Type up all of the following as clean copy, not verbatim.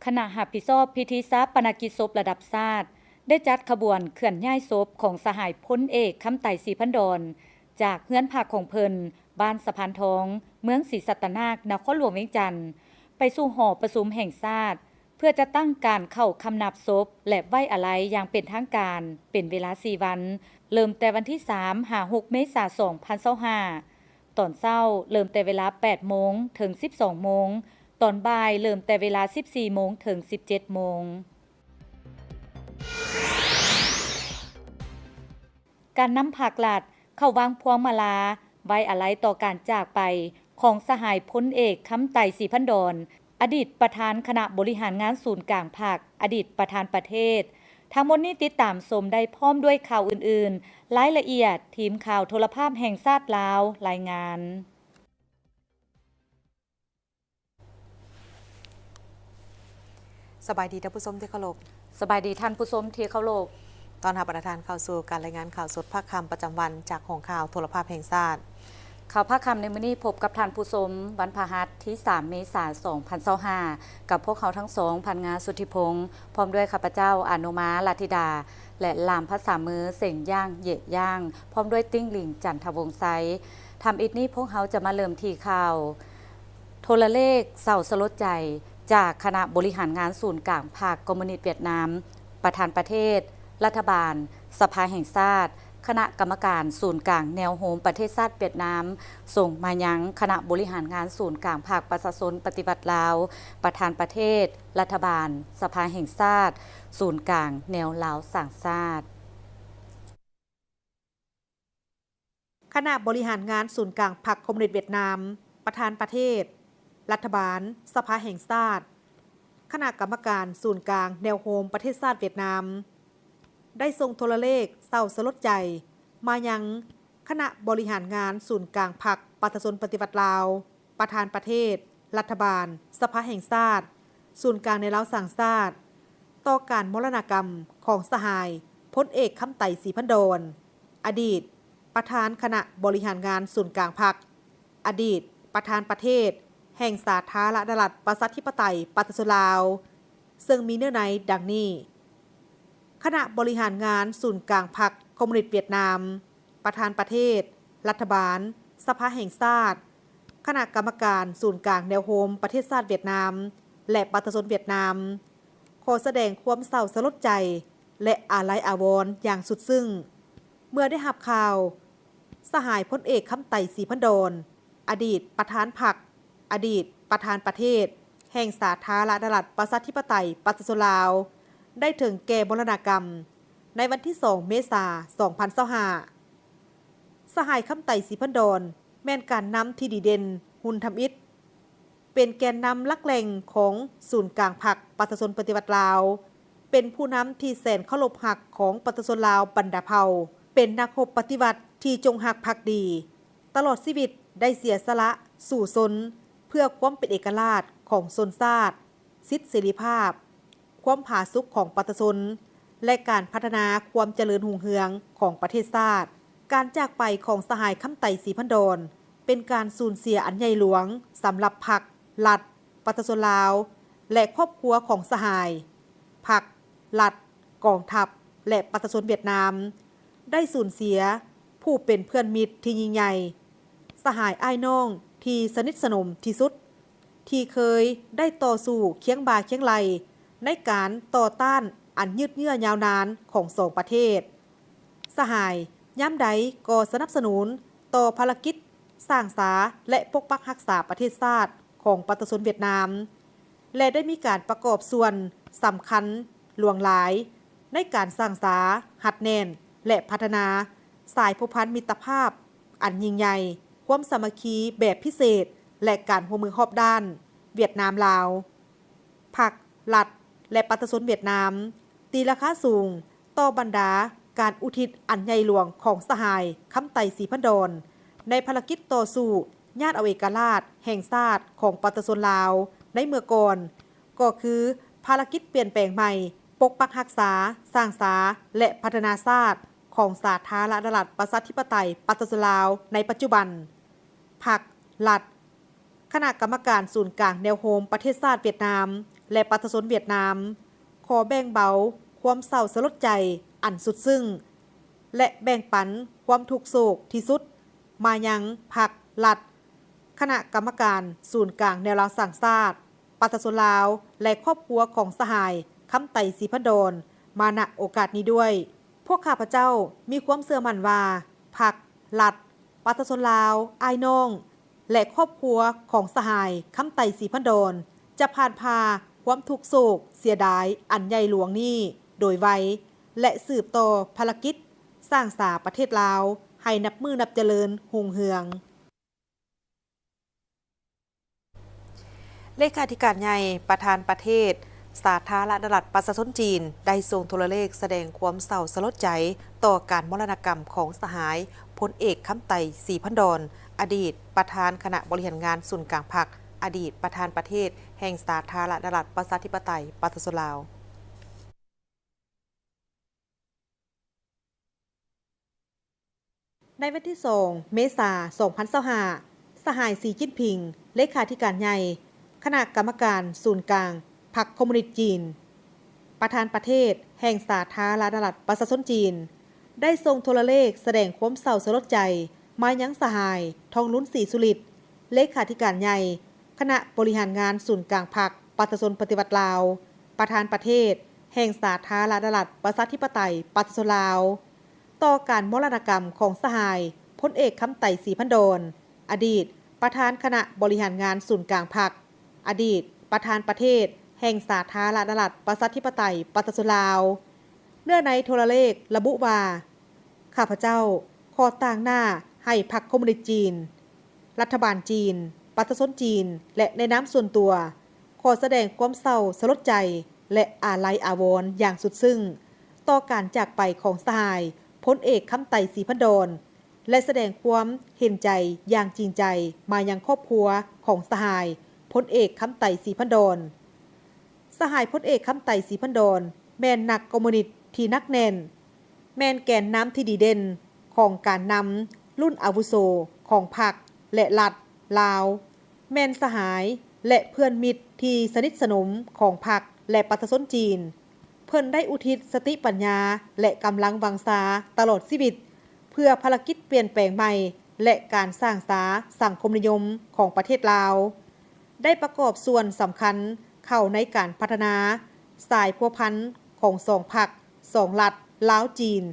คณะรับผิดชอบพิธีชาปนกิจศพระดับชาติได้จัดขบวนเคลื่อนย้ายศพของสหายพลเอกคำไต่ศรีพันดรจากเฮือนพักของเพิ่นบ้านสะพานทองเมืองศรีสัตนานครหลวงเวียงจันทน์ไปสู่หอประชุมแห่งชาติเพื่อจะตั้งการเข้าคำนับศพและไว้อาลัยอย่างเป็นทางการเป็นเวลา4วันเริ่มแต่วันที่3-6 เมษายน 2025ตอนเช้าเริ่มแต่เวลา 8 โมงถึง 12 โมงตอนบ่ายเริ่มแต่เวลา 14 โมงถึง 17 โมงการนำผักหลัดเข้าวางพวงมาลาไว้อาลัยต่อการจากไปของสหายพลเอกคำไต่ศรีพันดรอดีตประธานคณะบริหารงานศูนย์กลางภาคอดีตประธานประเทศทั้งหมดนี้ติดตามชมได้พร้อมด้วยข่าวอื่นๆรายละเอียดทีมข่าวโทรภาพแห่งชาติลาวรายงานสบายดีท่านผู้ชมที่เคารพสบายดีท่านผู้ชมที่เคารพตอนรับประทานเข้าสู่การรายงานข่าวสดภาคค่ำประจำวันจากห้องข่าวโทรภาพแห่งชาติข่าวภาคค่ำในมื้อนี้พบกับท่านผู้ชมวันพฤหัสที่3 เมษายน 2025กับพวกเขาทั้งสองพันงาสุทธิพงษ์พร้อมด้วยข้าพเจ้าอนุมาลาธิดาและลามภาษามือเสียงย่างเหยะย่างพร้อมด้วยติ้งหลิงจันทวงศ์ไซทำอีกนี้พวกเขาจะมาเริ่มที่ข่าวโทรเลขเศร้าสลดใจจากคณะบริหารงานศูนย์กลางภาคคอมมิวนิสต์เวียดนามประธานประเทศรัฐบาลสภาแห่งชาติคณะกรรมการศูนย์กลางแนวโฮมประเทศชาติเวียดนามส่งมายังคณะบริหารงานศูนย์กลางภาคประชาชนปฏิบัติลาวประธานประเทศรัฐบาลสภาแห่งชาติศูนย์กลางแนวลาวสร้างชาติคณะบริหารงานศูนย์กลางพรรคคอมมิวนิสต์เวียดนามประธานประเทศรัฐบาลสภาแห่งชาติคณะกรรมการศูนย์กลางแนวโฮมประเทศชาติเวียดนามได้ส่งโทรเลขเศร้าสลดใจมายังคณะบริหารงานศูนย์กลางพรรคประชาชนปฏิบัติลาวประธานประเทศรัฐบาลสภาแห่งชาติศูนย์กลางในลาวสร้างชาติต่อการมรณกรรมของสหายพลเอกคำไต่ศรีพันดรอดีตประธานคณะบริหารงานศูนย์กลางพรรคอดีตประธานประเทศแห่งสาธารณรัฐประชาธิปไตยประชาชนลาวซึ่งมีเนื้อในดังนี้คณะบริหารงานศูนย์กลางพรรคคอมมิวนิสต์เวียดนามประธานประเทศรัฐบาลสภาแห่งชาติคณะกรรมการศูนย์กลางแนวโฮมประเทศชาติเวียดนามและประชาชนเวียดนามขอแสดงความเศร้าสลดใจและอาลัยอาวรณ์อย่างสุดซึ้งเมื่อได้รับข่าวสหายพลเอกคำไต่ศรีพันดรอดีตประธานพรรคอดีตประธานประเทศแห่งสาธารณรัฐประชาธิปไตยประชาชนลาวได้ถึงแก่มรณกรรมในวันที่2 เมษายน 2025สหายคำไต่ศรีพันดรแม่นการนำที่ดีเด่นหุ่นทำอิฐเป็นแกนนำลักแหล่งของศูนย์กลางพรรคประชาชนปฏิบัติลาวเป็นผู้นำที่แสนเคารพรักของประชาชนลาวบรรดาเผ่าเป็นนักรบปฏิวัติที่จงรักภักดีตลอดชีวิตได้เสียสละสู่ชนเพื่อความเป็นเอกราชของชนชาติสิทธิเสรีภาพความผาสุกของประชาชนและการพัฒนาความเจริญรุ่งเรืองของประเทศชาติการจากไปของสหายคำไต่ศรีพันดรเป็นการสูญเสียอันใหญ่หลวงสำหรับพรรครัฐประชาชนลาวและครอบครัวของสหายพรรครัฐกองทัพและประชาชนเวียดนามได้สูญเสียผู้เป็นเพื่อนมิตรที่ยิ่งใหญ่สหายอ้ายน้องที่สนิทสนมที่สุดที่เคยได้ต่อสู้เคียงบ่าเคียงไหลในการต่อต้านอันยืดเยื้อยาวนานของสองประเทศสหายย้ำใดก็สนับสนุนต่อภารกิจสร้างสาและปกปักรักษาประเทศชาติของประชาชนเวียดนามและได้มีการประกอบส่วนสำคัญหลวงหลายในการสร้างสาหัดแน่นและพัฒนาสายผูกพันมิตรภาพอันยิ่งใหญ่ความสามัคคีแบบพิเศษและการร่วมมือรอบด้านเวียดนามลาวพรรครัฐและประชาชนเวียดนามตีราคาสูงต่อบรรดาการอุทิศอันใหญ่หลวงของสหายคำไต่ศรีพันดรในภารกิจต่อสู้ญาติเอาเอกราชแห่งชาติของประชาชนลาวในเมื่อก่อนก็คือภารกิจเปลี่ยนแปลงใหม่ปกปักรักษาสร้างสาและพัฒนาชาติของสาธารณรัฐประชาธิปไตยประชาชนลาวในปัจจุบันพรรครัฐคณะกรรมการศูนย์กลางแนวโฮมประเทศชาติเวียดนาม และประชาชนเวียดนามขอแบ่งเบาความเศร้าสลดใจอันสุดซึ้งและแบ่งปันความทุกข์โศกที่สุดมายังพรรครัฐคณะกรรมการศูนย์กลางแนวราวสร้างชาติประชาชนลาวและครอบครัวของสหายคำไต่ศรีพันดรมาณโอกาสนี้ด้วย พวกข้าพเจ้ามีความเชื่อมั่นว่าพรรครัฐประชาชนลาวอ้ายน้องและครอบครัวของสหายคำไต่ศรีพันดรจะผ่านพาความทุกข์โศกเสียดายอันใหญ่หลวงนี้โดยไวและสืบต่อภารกิจสร้างสาประเทศลาวให้นับมือนับเจริญหุ่งเฮืองเลขาธิการใหญ่ประธานประเทศสาธารณรัฐประชาชนจีนได้ส่งโทรเลขแสดงความเศร้าสลดใจต่อการมรณกรรมของสหายพลเอกคำไต่ศรีพันดรอดีตประธานคณะบริหารงานศูนย์กลางพรรคอดีตประธานประเทศแห่งสาธารณรัฐประชาธิปไตยประชาชนลาวในวันที่2 เมษายน 2025 สหายสีจิ้นผิงเลขาธิการใหญ่คณะกรรมการศูนย์กลางพรรคคอมมิวนิสต์จีนประธานประเทศแห่งสาธารณรัฐประชาชนจีนได้ส่งโทรเลขแสดงความเศร้าสลดใจมายังสหายทองลุ้นศรีสุริตเลขาธิการใหญ่คณะบริหารงานศูนย์กลางพรรคประชาชนปฏิวัติลาวประธานประเทศแห่งสาธารณรัฐประชาธิปไตยประชาชนลาวต่อการมรณกรรมของสหายพลเอกคำไต่ศรีพันดรอดีตประธานคณะบริหารงานศูนย์กลางพรรคอดีตประธานประเทศแห่งสาธารณรัฐประชาธิปไตยประชาชนลาวเนื่องในโทรเลขระบุว่าข้าพเจ้าขอต่างหน้าให้พรรคคอมมิวนิสต์จีนรัฐบาลจีนประชาชนจีนและในนามส่วนตัวขอแสดงความเศร้าสลดใจและอาลัยอาวรณ์อย่างสุดซึ้งต่อการจากไปของสหายพลเอกคำไต่ศรีพันดรและแสดงความเห็นใจอย่างจริงใจมายังครอบครัวของสหายพลเอกคำไต่ศรีพันดรสหายพลเอกคำไต่ศรีพันดรแม่นนักคอมมิวนิสต์ที่นักแน่นแม่นแกนน้ำที่ดีเด่นของการนำรุ่นอาวุโสของพรรคและรัฐลาวแม่นสหายและเพื่อนมิตรที่สนิทสนมของพรรคและประชาชนจีนเพิ่นได้อุทิศสติปัญญาและกำลังวังษาตลอดชีวิตเพื่อภารกิจเปลี่ยนแปลงใหม่และการสร้างสาสังคมนิยมของประเทศลาวได้ประกอบส่วนสำคัญเข้าในการพัฒนาสายพัวพันธ์ของสองพรรคสองรัฐลาวจีน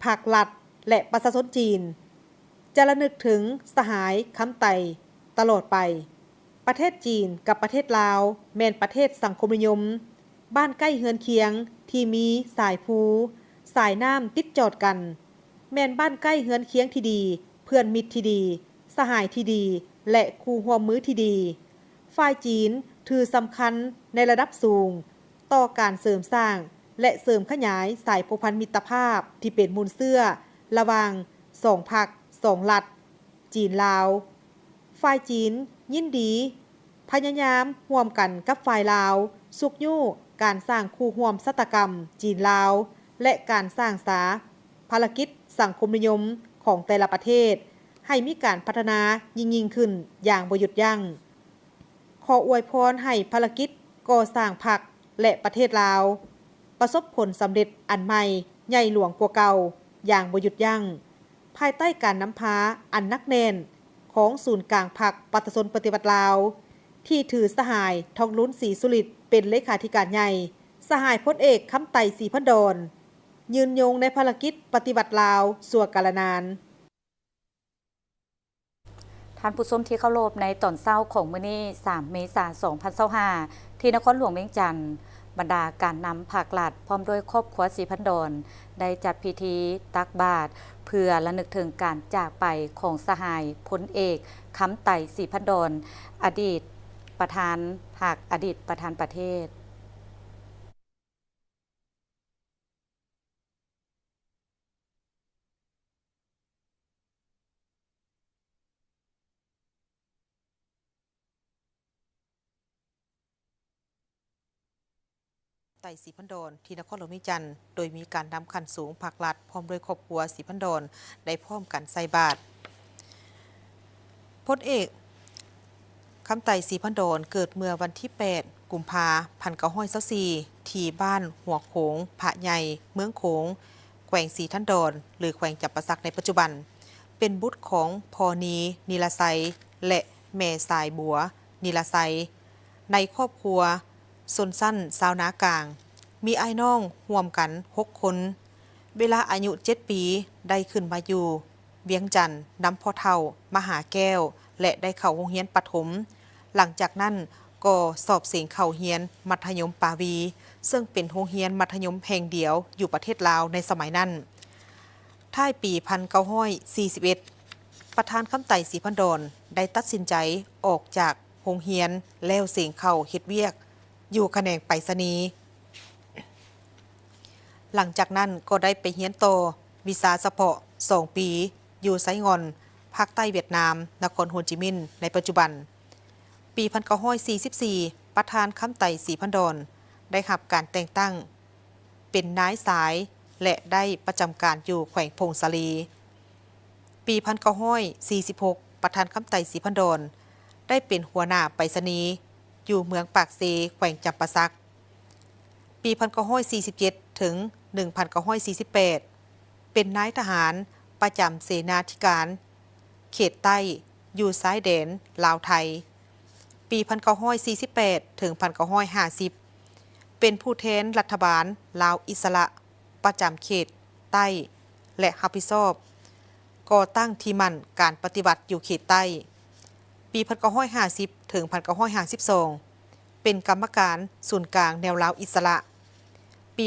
พรรครัฐและประชาชนจีนจะระลึกถึงสหายคำไต่ตลอดไปประเทศจีนกับประเทศลาวแม่นประเทศสังคมนิยมบ้านใกล้เฮือนเคียงที่มีสายภูสายน้ำติดจอดกันแม่นบ้านใกล้เฮือนเคียงที่ดีเพื่อนมิตรที่ดีสหายที่ดีและคู่ร่วมมือที่ดีฝ่ายจีนถือสำคัญในระดับสูงต่อการเสริมสร้างและเสริมขยายสายผูกพันมิตรภาพที่เป็นมูลเสื้อระหว่างสองพรรคสองรัฐจีนลาวฝ่ายจีนยินดีพยายามร่วมกันกับฝ่ายลาวสุกยู่การสร้างคู่ร่วมสัตกรรมจีนลาวและการสร้างสาภารกิจสังคมนิยมของแต่ละประเทศให้มีการพัฒนายิ่งขึ้นอย่างบ่หยุดยั้งขออวยพรให้ภารกิจก่อสร้างพรรคและประเทศลาวประสบผลสำเร็จอันใหม่ใหญ่หลวงกว่าเก่าอย่างบ่หยุดยั้งภายใต้การนำพาอันนักแน่นของศูนย์กลางพรรคประชาชนปฏิวัติลาวที่ถือสหายทองลุ้นศรีสุริตเป็นเลขาธิการใหญ่สหายพลเอกคำไต่ศรีพันดรยืนยงในภารกิจปฏิวัติลาวสั่วกาลนานท่านผู้ชมที่เคารพในตอนเช้าของมื้อนี้ 3 เมษายน 2025 ที่นครหลวงเวียงจันทน์บรรดาการนำภาครัฐพร้อมด้วยครอบครัวศรีพันดรได้จัดพิธีตักบาตรเพื่อระลึกถึงการจากไปของสหายพลเอกคำไต่ศรีพันดรอดีตประธานพรรคอดีตประธานประเทศ ไต่ศรีพันดรที่นครหลวงเวียงจันทน์โดยมีการนำขันสูงภาครัฐพร้อมด้วยครอบครัวศรีพันดรได้พร้อมกันใส่บาตรพลเอกคำไต่ศรีพันดรเกิดเมื่อวันที่8 กุมภาพันธ์1924ที่บ้านหัวโขงผะใหญ่เมืองโขงแขวงศรีทันดรหรือแขวงจำปาสักในปัจจุบันเป็นบุตรของพอนีนีลาไซและแม่สายบัวนีลาไซในครอบครัวซนสั้นซาวนากลางมีไอ้น้องร่วมกัน6 คนเวลาอายุ7 ปีได้ขึ้นมาอยู่เวียงจันทน์นำพ่อเฒ่ามหาแก้วและได้เข้าโรงเรียนประถมหลังจากนั้นก็สอบเสียงเข้าเรียนมัธยมปาวีซึ่งเป็นโรงเรียนมัธยมแห่งเดียวอยู่ประเทศลาวในสมัยนั้นท้ายปี1941ประธานคำไต่ศรีพันดรได้ตัดสินใจออกจากโรงเรียนแล้วเสียงเข้าเฮ็ดเวียกอยู่แขนงไปรษณีย์หลังจากนั้นก็ได้ไปเรียนต่อวิชาเฉพาะ2 ปีอยู่ไซงอนภาคใต้เวียดนามนครโฮจิมินห์ในปัจจุบันปี1944ประธานคำไต่ศรีพันดรได้รับการแต่งตั้งเป็นนายสายและได้ประจำการอยู่แขวงพงศาลีปี1946ประธานคำไต่ศรีพันดรได้เป็นหัวหน้าไปรษณีย์อยู่เมืองปากเซแขวงจำปาสักปี1947ถึง1948เป็นนายทหารประจำเสนาธิการเขตใต้อยู่ซ้ายแดนลาวไทยปี1948ถึง1950เป็นผู้แทนรัฐบาลลาวอิสระประจำเขตใต้และรับผิดชอบก่อตั้งที่มั่นการปฏิบัติอยู่เขตใต้ปี1950ถึง1952เป็นกรรมการศูนย์กลางแนวลาวอิสระปี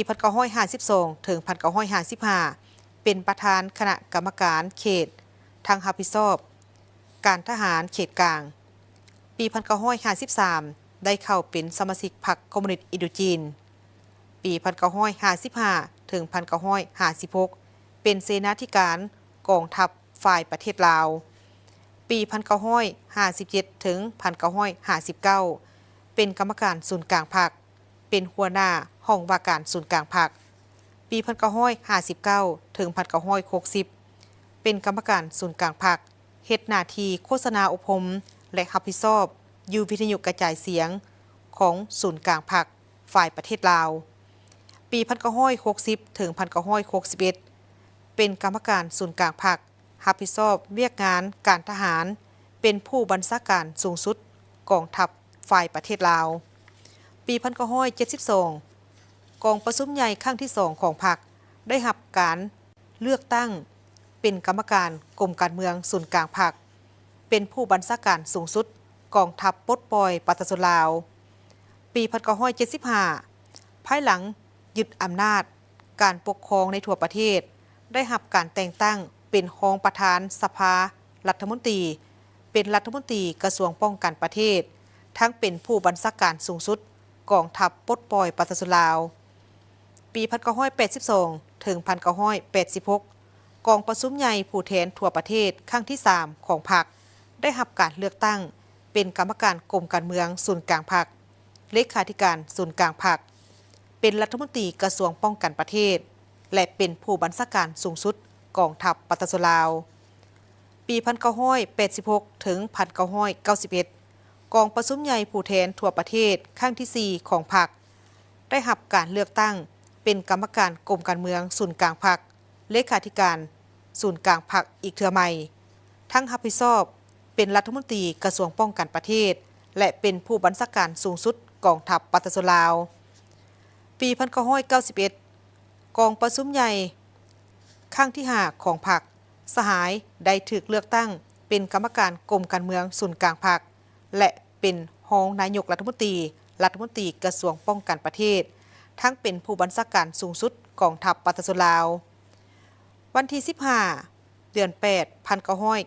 1952ถึง1955เป็นประธานคณะกรรมการเขตทางรับผิดชอบการทหารเขตกลางปี1953ได้เข้าเป็นสมาชิกพรรคคอมมิวนิสต์อินโดจีนปี1955ถึง1956เป็นเสนาธิการกองทัพฝ่ายประเทศลาวปี1957ถึง1959เป็นกรรมการศูนย์กลางพรรคเป็นหัวหน้าห้องว่าการศูนย์กลางพรรคปี1959ถึง1960เป็นกรรมการศูนย์กลางพรรคเฮ็ดหน้าที่โฆษณาอบรมและรับผิดชอบอยู่วิทยุกระจายเสียงของศูนย์กลางพรรคฝ่ายประเทศลาวปี1960ถึง1961เป็นกรรมการศูนย์กลางพรรครับผิดชอบเวียกงานการทหารเป็นผู้บัญชาการสูงสุดกองทัพฝ่ายประเทศลาวปี1972กองประชุมใหญ่ครั้งที่2ของพรรคได้รับการเลือกตั้งเป็นกรรมการกรมการเมืองศูนย์กลางพรรคเป็นผู้บัญชาการสูงสุดกองทัพปลดปล่อยประชาชนลาวปี1975ภายหลังยึดอำนาจการปกครองในทั่วประเทศได้รับการแต่งตั้งเป็นรองประธานสภารัฐมนตรีเป็นรัฐมนตรีกระทรวงป้องกันประเทศทั้งเป็นผู้บัญชาการสูงสุดกองทัพปลดปล่อยประชาชนลาวปี1982ถึง1986กองประชุมใหญ่ผู้แทนทั่วประเทศครั้งที่3ของพรรคได้รับการเลือกตั้งเป็นกรรมการกรมการเมืองศูนย์กลางพรรคเลขาธิการศูนย์กลางพรรคเป็นรัฐมนตรีกระทรวงป้องกันประเทศและเป็นผู้บัญชาการสูงสุดกองทัพประชาชนลาวปี1986ถึง1991กองประชุมใหญ่ผู้แทนทั่วประเทศครั้งที่4ของพรรคได้รับการเลือกตั้งเป็นกรรมการกรมการเมืองศูนย์กลางพรรคเลขาธิการศูนย์กลางพรรคอีกเทื่อใหม่ทั้งรับผิดชอบเป็นรัฐมนตรีกระทรวงป้องกันประเทศและเป็นผู้บัญชาการสูงสุดกองทัพประชาชนลาวปี1991กองประชุมใหญ่ครั้งที่5ของพรรคสหายได้ถูกเลือกตั้งเป็นกรรมการกรมการเมืองศูนย์กลางพรรคและเป็นรองนายกรัฐมนตรีกระทรวงป้องกันประเทศทั้งเป็นผู้บัญชาการสูงสุดกองทัพประชาชนลาววันที่15เดือน8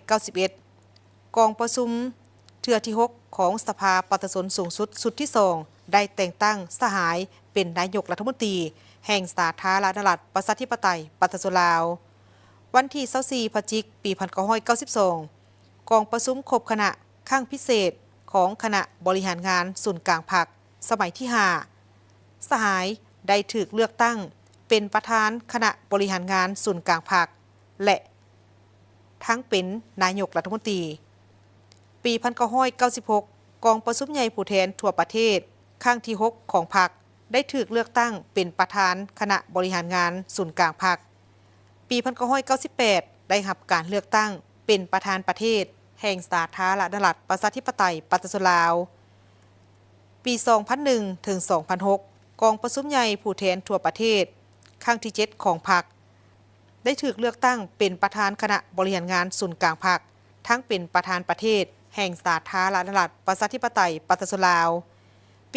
1991กองประชุมเทื่อที่6ของสภาประชาชนสูงสุดสุดที่2ได้แต่งตั้งสหายเป็นนายกรัฐมนตรีแห่งสาธารณรัฐประชาธิปไตยประชาชนลาววันที่24พฤศจิกายนปี1992กองประชุมครบคณะครั้งพิเศษของคณะบริหารงานศูนย์กลางพรรคสมัยที่5สหายได้ถูกเลือกตั้งเป็นประธานคณะบริหารงานศูนย์กลางพรรคและทั้งเป็นนายกรัฐมนตรีปี1996กองประชุมใหญ่ผู้แทนทั่วประเทศ ครั้งที่6ของพรรคได้ถูกเลือกตั้งเป็นประธานคณะบริหารงานศูนย์กลางพรรคปี1998ได้รับการเลือกตั้งเป็นประธานประเทศแห่งสาธารณรัฐประชาธิปไตยประชาชนลาวปี 2001 ถึง 2006 กองประชุมใหญ่ผู้แทนทั่วประเทศครั้งที่7ของพรรคได้ถูกเลือกตั้งเป็นประธานคณะบริหารงานศูนย์กลางพรรคทั้งเป็นประธานประเทศแห่งสาธารณรัฐประชาธิปไตยประชาชนลาว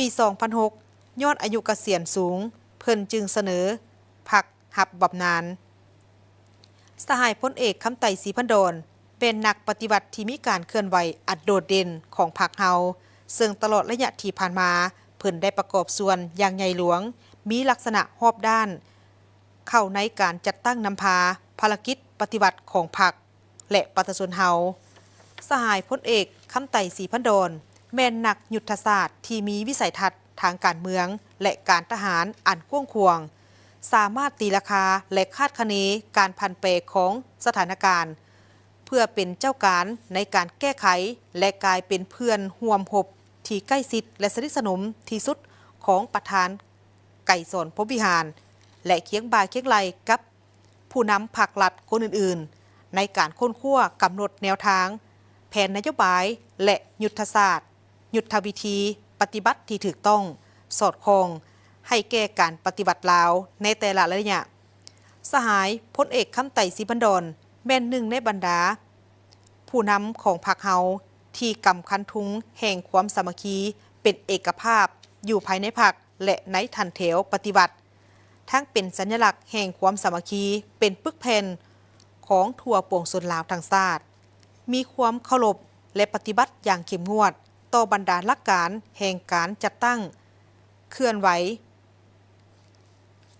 ปี 2006 ยอดอายุเกษียณสูงเพิ่นจึงเสนอพรรคหับบำนาญสหายพลเอกคำไต่ศรีพันดรเป็นนักปฏิบัติที่มีการเคลื่อนไหวอันโดดเด่นของพรรคเฮาซึ่งตลอดระยะที่ผ่านมาเพิ่นได้ประกอบส่วนอย่างใหญ่หลวงมีลักษณะรอบด้านเข้าในการจัดตั้งนำพาภารกิจปฏิบัติของพรรคและประชาชนเฮาสหายพลเอกคำไต่ศรีพันดรแม่นนักยุทธศาสตร์ที่มีวิสัยทัศน์ทางการเมืองและการทหารอันกว้างขวางสามารถตีราคาและคาดคะเนการผันแปรของสถานการณ์เพื่อเป็นเจ้าการในการแก้ไขและกลายเป็นเพื่อนร่วมรบที่ใกล้ชิดและสนิทสนมที่สุดของประธานไก่สนพรหมวิหารและเคียงบ่าเคียงไหลกับผู้นำภาครัฐคนอื่นๆในการค้นคว้ากำหนดแนวทางแผนนโยบายและยุทธศาสตร์ยุทธวิธีปฏิบัติที่ถูกต้องสอดคล้องให้แก่การปฏิบัติลาวในแต่ละระยะสหายพลเอกคำไต่ศรีพันดรแม่นหนึ่งในบรรดาผู้นำของพรรคเฮาที่กำคันทุงแห่งความสามัคคีเป็นเอกภาพอยู่ภายในพรรคและในทันแถวปฏิบัติทั้งเป็นสัญลักษณ์แห่งความสามัคคีเป็นปึกแผ่นของทั่วปวงชนลาวทั้งชาติมีความเคารพและปฏิบัติอย่างเข้มงวดต่อบรรดาหลักการแห่งการจัดตั้งเคลื่อนไหว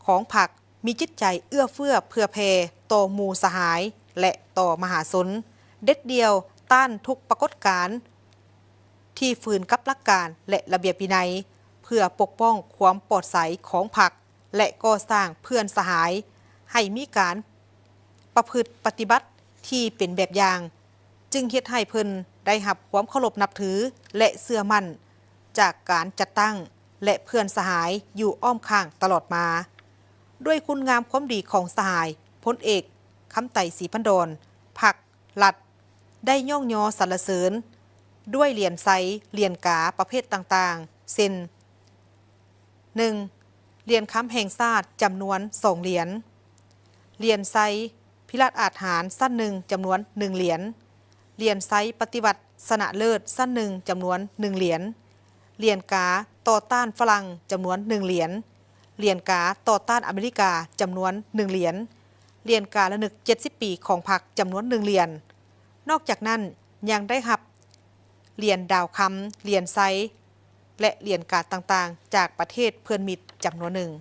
ของพรรคมีจิตใจเอื้อเฟื้อเผื่อแผ่ต่อหมู่สหายและต่อมหาชนเด็ดเดียวต้านทุกปรากฏการณ์ที่ฝืนกับหลักการและระเบียบวินัยเพื่อปกป้องความปลอดภัยของพรรคและก่อสร้างเพื่อนสหายให้มีการประพฤติปฏิบัติที่เป็นแบบอย่างจึงเฮ็ดให้เพิ่นได้รับความเคารพนับถือและเชื่อมั่นจากการจัดตั้งและเพื่อนสหายอยู่อ้อมข้างตลอดมาด้วยคุณงามความดีของสหายพลเอกคำไต่ศรีพันดรพรรครัฐได้ย่องยอสรรเสริญด้วยเหรียญไซเหรียญกาประเภทต่างๆเช่น 1. เหรียญค้ำแห่งชาติจำนวน2เหรียญเหรียญไซพิราชอาจหารสั้นหนึ่งจำนวน1เหรียญเหรียญไซปฏิวัติชนะเลิศสั้นหนึ่งจำนวน1เหรียญเหรียญกาต่อต้านฝรั่งจำนวน1เหรียญเหรียญกาต่อต้านอเมริกาจำนวน1เหรียญเหรียญการะลึก70ปีของพรรคจำนวน1เหรียญนอกจากนั้นยังได้รับเหรียญดาวคำเหรียญไซและเหรียญการ์ดต่างๆจากประเทศเพื่อนมิตรจำนวนหนึ่ง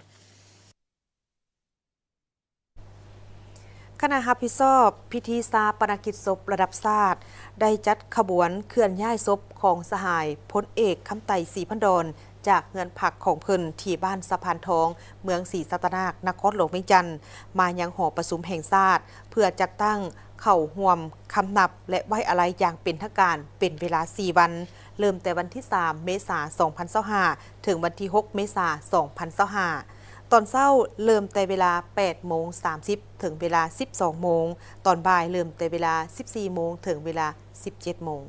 คณะรับผิดชอบพิธีชาปนกิจศพระดับชาติได้จัดขบวนเคลื่อนย้ายศพของสหายพลเอกคำไต่ศรีพันดรจากเงินผักของเพิ่นที่บ้านสะพานทองเมืองศรีสัตนานครหลวงเวียงจันทน์มายังหอประชุมแห่งชาติเพื่อจัดตั้งเข้าร่วมคำนับและไว้อาลัยอย่างเป็นทางการเป็นเวลา4วันเริ่มแต่วันที่3เมษายน2025ถึงวันที่6เมษายน2025ตอนเช้าเริ่มแต่เวลา 8:30 ถึงเวลา 12 โมงตอนบ่ายเริ่มแต่เวลา 14 โมงถึงเวลา 17 โมง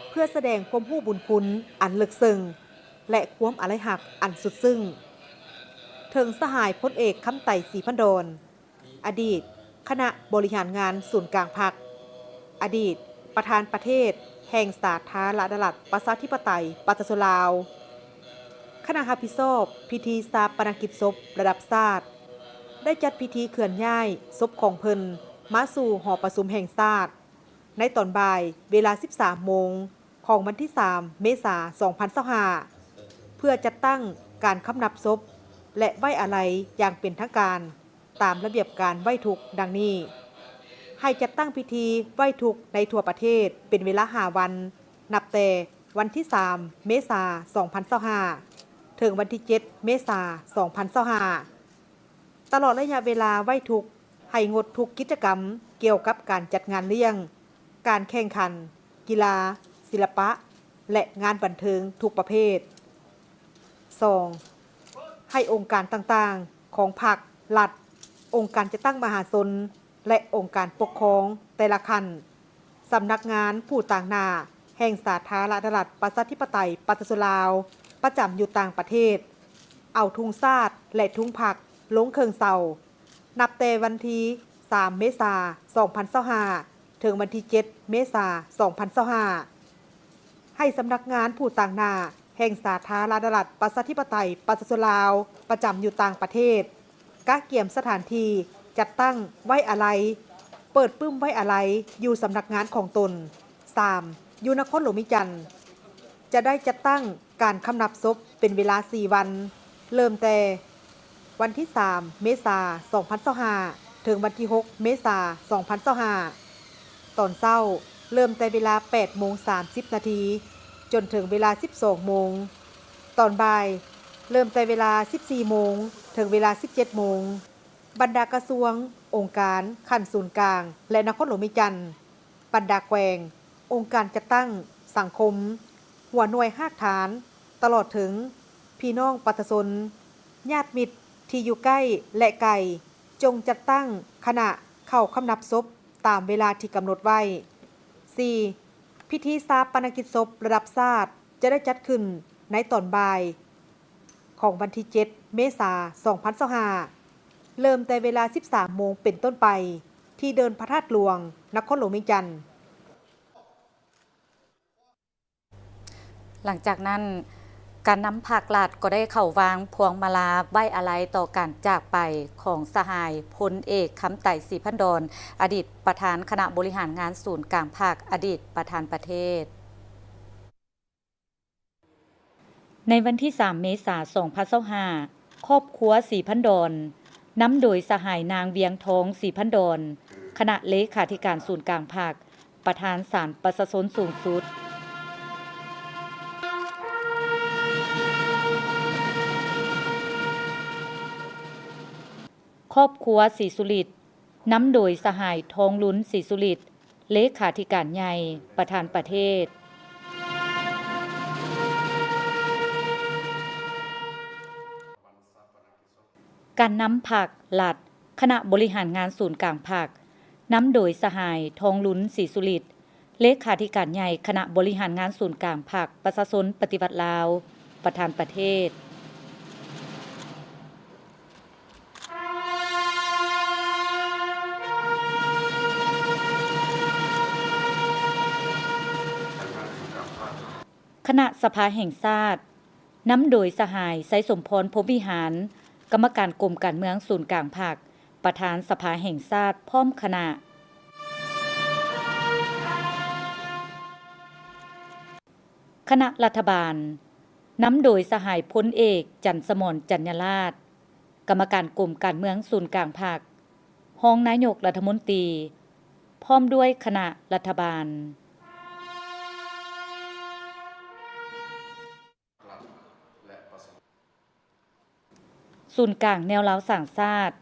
เพื่อแสดงความรู้บุญคุณอันลึกซึ้งและความอาลัยหักอันสุดซึ้งถึงสหายพลเอกคำไต่ศรีพันดรอดีตคณะบริหารงานศูนย์กลางพรรคอดีตประธานประเทศแห่งสาธารณรัฐประชาธิปไตยประชาชนลาวคณะรับผิดชอบพิธีชาปนกิจศพระดับชาติได้จัดพิธีเคลื่อนย้ายศพของเพิ่นมาสู่หอประชุมแห่งชาติในตอนบ่ายเวลา 13 โมงของวันที่3เมษายน2025เพื่อจัดตั้งการคำนับศพและไว้อาลัยอย่างเป็นทางการตามระเบียบการไว้ทุกข์ดังนี้ให้จัดตั้งพิธีไว้ทุกข์ในทั่วประเทศเป็นเวลา5วันนับแต่วันที่3เมษายน2025ถึงวันที่7เมษายน2025ตลอดระยะเวลาไว้ทุกข์ให้งดทุกกิจกรรมเกี่ยวกับการจัดงานเลี้ยง การแข่งขัน กีฬา ศิลปะ และงานบันเทิงทุกประเภท 2. ให้องค์การต่างๆของพรรครัฐ องค์การจัดตั้งมหาชนและองค์การปกครองแต่ละขั้นสำนักงานผู้ต่างหน้าแห่งสาธารณรัฐประชาธิปไตยประชาชนลาวประจำอยู่ต่างประเทศเอาธงชาติและธงพรรคลงเครื่องเสานับแต่วันที่3 เมษายน 2025 ถึงวันที่ 7 เมษายน 2025 ให้สำนักงานผู้ต่างหน้าแห่งสาธารณรัฐประชาธิปไตยประชาชนลาวประจำอยู่ต่างประเทศกะเกี่ยมสถานที่จัดตั้งไว้อาลัยเปิดปื้มไว้อาลัยอยู่สำนักงานของตน 3. อยู่นครหลวงมิจันทร์จะได้จัดตั้งการคำนับศพเป็นเวลา 4 วัน เริ่มแต่วันที่ 3 เมษายน 2025 ถึงวันที่ 6 เมษายน 2025 ตอนเช้าเริ่มแต่เวลา 8:30 นาทีจนถึงเวลา 12 โมง ตอนบ่ายเริ่มแต่เวลา 14 โมงถึงเวลา 17 โมง บรรดากระทรวง องค์การขั้นศูนย์กลาง และนครหลวงมิจันทร์บรรดาแขวง องค์การจัดตั้งสังคม หัวหน่วยหากฐาน ตลอดถึงพี่น้องประชาชนญาติมิตรที่อยู่ใกล้และไกลจงจัดตั้งคณะเข้าคำนับศพตามเวลาที่กำหนดไว้ 4. พิธีชาปนกิจศพระดับชาติจะได้จัดขึ้นในตอนบ่ายของวันที่ 7 เมษายน 2025 เริ่มแต่เวลา 13 โมงเป็นต้นไปที่เดินพระธาตุหลวงนครหลวงมิจันทร์ หลังจากนั้นการนำภาครัฐก็ได้เข้าวางพวงมาลาไว้อาลัยต่อการจากไปของสหายพลเอกคำไต่ศรีพันดรอดีตประธานคณะบริหารงานศูนย์กลางภาคอดีตประธานประเทศในวันที่ 3 เมษายน 2025 ครอบครัวศรีพันดรนำโดยสหายนางเวียงทองศรีพันดรคณะเลขาธิการศูนย์กลางภาคประธานศาลประชาชนสูงสุดครอบครัวศรีสุริตนำโดยสหายทองลุ้นศรีสุริตเลขาธิการใหญ่ประธานประเทศการนำผักหลัดคณะบริหารงานศูนย์กลางภาคนำโดยสหายทองลุ้นศรีสุริตเลขาธิการใหญ่คณะบริหารงานศูนย์กลางภาคประชาชนปฏิวัติลาวประธานประเทศคณะสภาแห่งชาตินำโดยสหายไสสมพรพรหมวิหารกรรมการกรมการเมืองศูนย์กลางภาคประธานสภาแห่งชาติพร้อมคณะคณะรัฐบาลนำโดยสหายพลเอกจันทร์สมรจัญญราษฎร์กรรมการกรมการเมืองศูนย์กลางภาครองนายกรัฐมนตรีพร้อมด้วยคณะรัฐบาลศูนย์กลางแนวลาวสร้างชาติ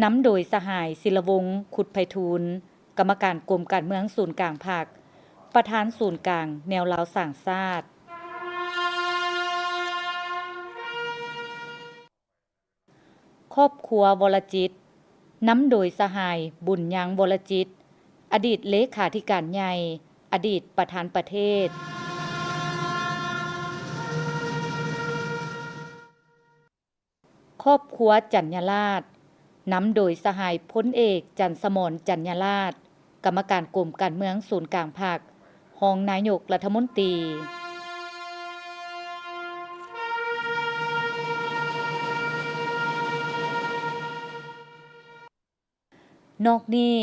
นำโดยสหายศิลวงศ์ขุดไพฑูรย์กรรมการกรมการเมืองศูนย์กลางภาคประธานศูนย์กลางแนวลาวสร้างชาติครอบครัววรจิตนำโดยสหายบุญยังวรจิตอดีตเลขาธิการใหญ่อดีตประธานประเทศครอบครัวจัญญราษฎร์นำโดยสหายพลเอกจันทร์สมรจัญญราษฎร์กรรมการกรมการเมืองศูนย์กลางภาครองนายกรัฐมนตรีนอกนี้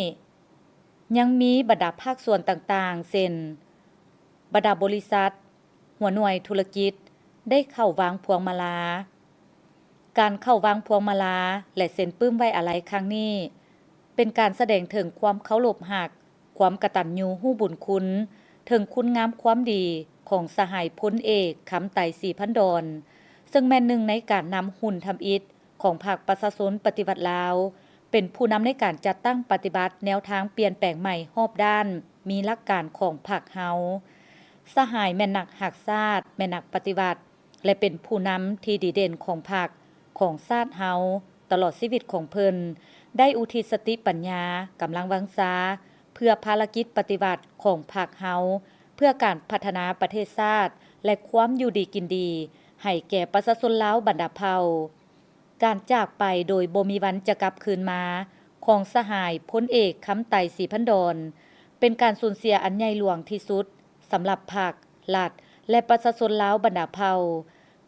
ยังมีบรรดาภาคส่วนต่างๆเช่นบรรดาบริษัทหัวหน่วยธุรกิจได้เข้าวางพวงมาลาการเข้าวางพวงมาลาและเซ็นปื้มไว้อาลัยครั้งนี้เป็นการแสดงถึงความเคารพหักความกตัญญูรู้บุญคุณถึงคุณงามความดีของสหายพลเอกคำไต่ศรีพันดรซึ่งแม่นหนึ่งในการนำหุ่นทำอิฐของภาคประชาชนปฏิวัติลาวเป็นผู้นำในการจัดตั้งปฏิบัติแนวทางเปลี่ยนแปลงใหม่รอบด้าน มีหลักการของพรรคเฮาสหายแม่นนักหักชาติแม่นนักปฏิบัติและเป็นผู้นำที่ดีเด่นของพรรคของชาติเฮาตลอดชีวิตของเพิ่นได้อุทิศสติปัญญากำลังวังชาเพื่อภารกิจปฏิบัติของพรรคเฮาเพื่อการพัฒนาประเทศชาติและความอยู่ดีกินดีให้แก่ประชาชนลาวบรรดาเผ่าการจากไปโดยบ่มีวันจะกลับคืนมาของสหายพลเอกคำไต่ศรีพันดรเป็นการสูญเสียอันใหญ่หลวงที่สุดสำหรับพรรครัฐและประชาชนลาวบรรดาเผ่า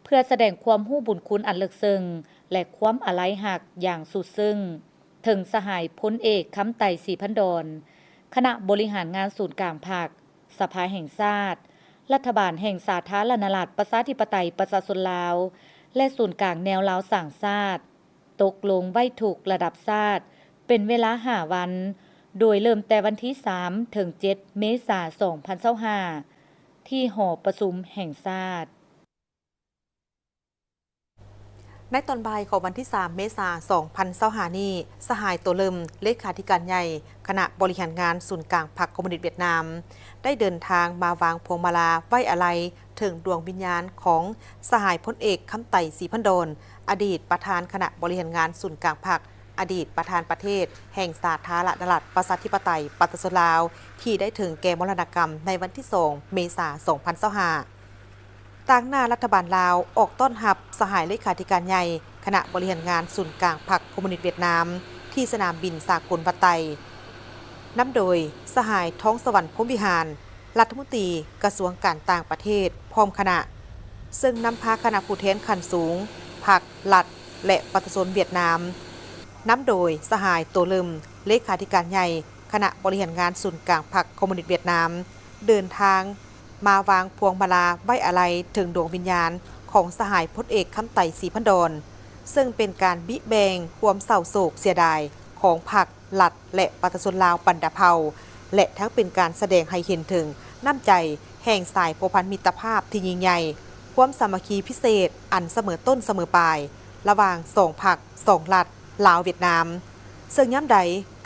เพื่อแสดงความรู้บุญคุณอันลึกซึ้งและความอาลัยหักอย่างสุดซึ้งถึงสหายพลเอกคำไต่ศรีพันดรคณะบริหารงานศูนย์กลางพรรคสภาแห่งชาติรัฐบาลแห่งสาธารณรัฐประชาธิปไตยประชาชนลาวและศูนย์กลางแนวลาวสร้างชาติตกลงไว้ถูกระดับชาติเป็นเวลา5 วันโดยเริ่มแต่วันที่3 ถึง 7 เมษายน 2025ที่หอประชุมแห่งชาติในตอนบ่ายของวันที่ 3 เมษายน 2025 นี้สหายตัวเลิมเลขาธิการใหญ่คณะบริหารงานศูนย์กลางพรรคคอมมิวนิสต์เวียดนามได้เดินทางมาวางพวงมาลาไว้อาลัยถึงดวงวิญญาณของสหายพลเอกคำไต่ศรีพันดรอดีตประธานคณะบริหารงานศูนย์กลางพรรคอดีตประธานประเทศแห่งสาธารณรัฐประชาธิปไตยประชาชนลาวที่ได้ถึงแก่มรณกรรมในวันที่ 2 เมษายน 2025ต่างหน้ารัฐบาลลาวออกต้อนรับสหายเลขาธิการใหญ่คณะบริหารงานศูนย์กลางพรรคคอมมิวนิสต์เวียดนามที่สนามบินสากลวัดไตนำโดยสหายท้องสวรรค์พรหมวิหารรัฐมนตรีกระทรวงการต่างประเทศพร้อมคณะซึ่งนำพาคณะผู้แทนขั้นสูงพรรครัฐและประชาชนเวียดนามนำโดยสหายโตเลิมเลขาธิการใหญ่คณะบริหารงานศูนย์กลางพรรคคอมมิวนิสต์เวียดนามเดินทางมาวางพวงมาลาไว้อาลัยถึงดวงวิญญาณของสหายพลเอกคำไต่ศรีพันดรซึ่งเป็นการบิแบงความเศร้าโศกเสียดายของพรรครัฐและประชาชนลาวบรรดาเผ่าและทั้งเป็นการแสดงให้เห็นถึงน้ำใจแห่งสายผูกพันมิตรภาพที่ยิ่งใหญ่ความสามัคคีพิเศษอันเสมอต้นเสมอปลายระหว่าง2 พรรค2 รัฐลาวเวียดนามซึ่งย้ำใด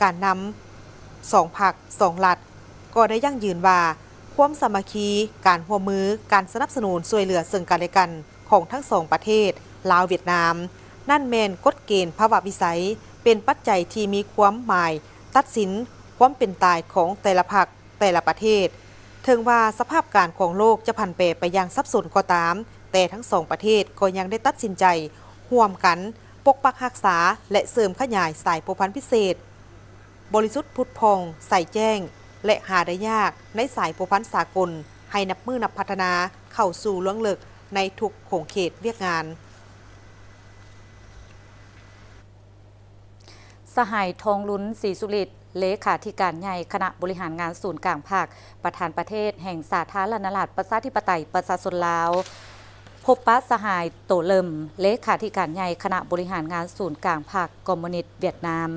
การนำ2 พรรค2 รัฐก็ได้ยั่งยืนว่าความสามัคคีการร่วมมือการสนับสนุนช่วยเหลือซึ่งกันและกันของทั้ง2 ประเทศลาวเวียดนามนั่นแม่นกฎเกณฑ์ภาวะวิสัยเป็นปัจจัยที่มีความหมายตัดสินความเป็นตายของแต่ละพรรคแต่ละประเทศถึงว่าสภาพการของโลกจะผันแปรไปอย่างสับสนก็ตามแต่ทั้ง2 ประเทศก็ยังได้ตัดสินใจร่วมกันปกปักรักษาและเสริมขยายสายผูกพันพิเศษบริสุทธิ์ผุดพองใส่แจ้งและหาได้ยากในสายผูกพันสากลให้นับมือนับพัฒนาเข้าสู่ล่วงลึกในทุกโขงเขตเวียกงานสหายทองลุ้นศรีสุริตเลขาธิการใหญ่คณะบริหารงานศูนย์กลางภาคประธานประเทศแห่งสาธารณรัฐประชาธิปไตยประชาชนลาวพบปะสหายโตเลิมเลขาธิการใหญ่คณะบริหารงานศูนย์กลางภาคคอมมิวนิสต์เวียดนาม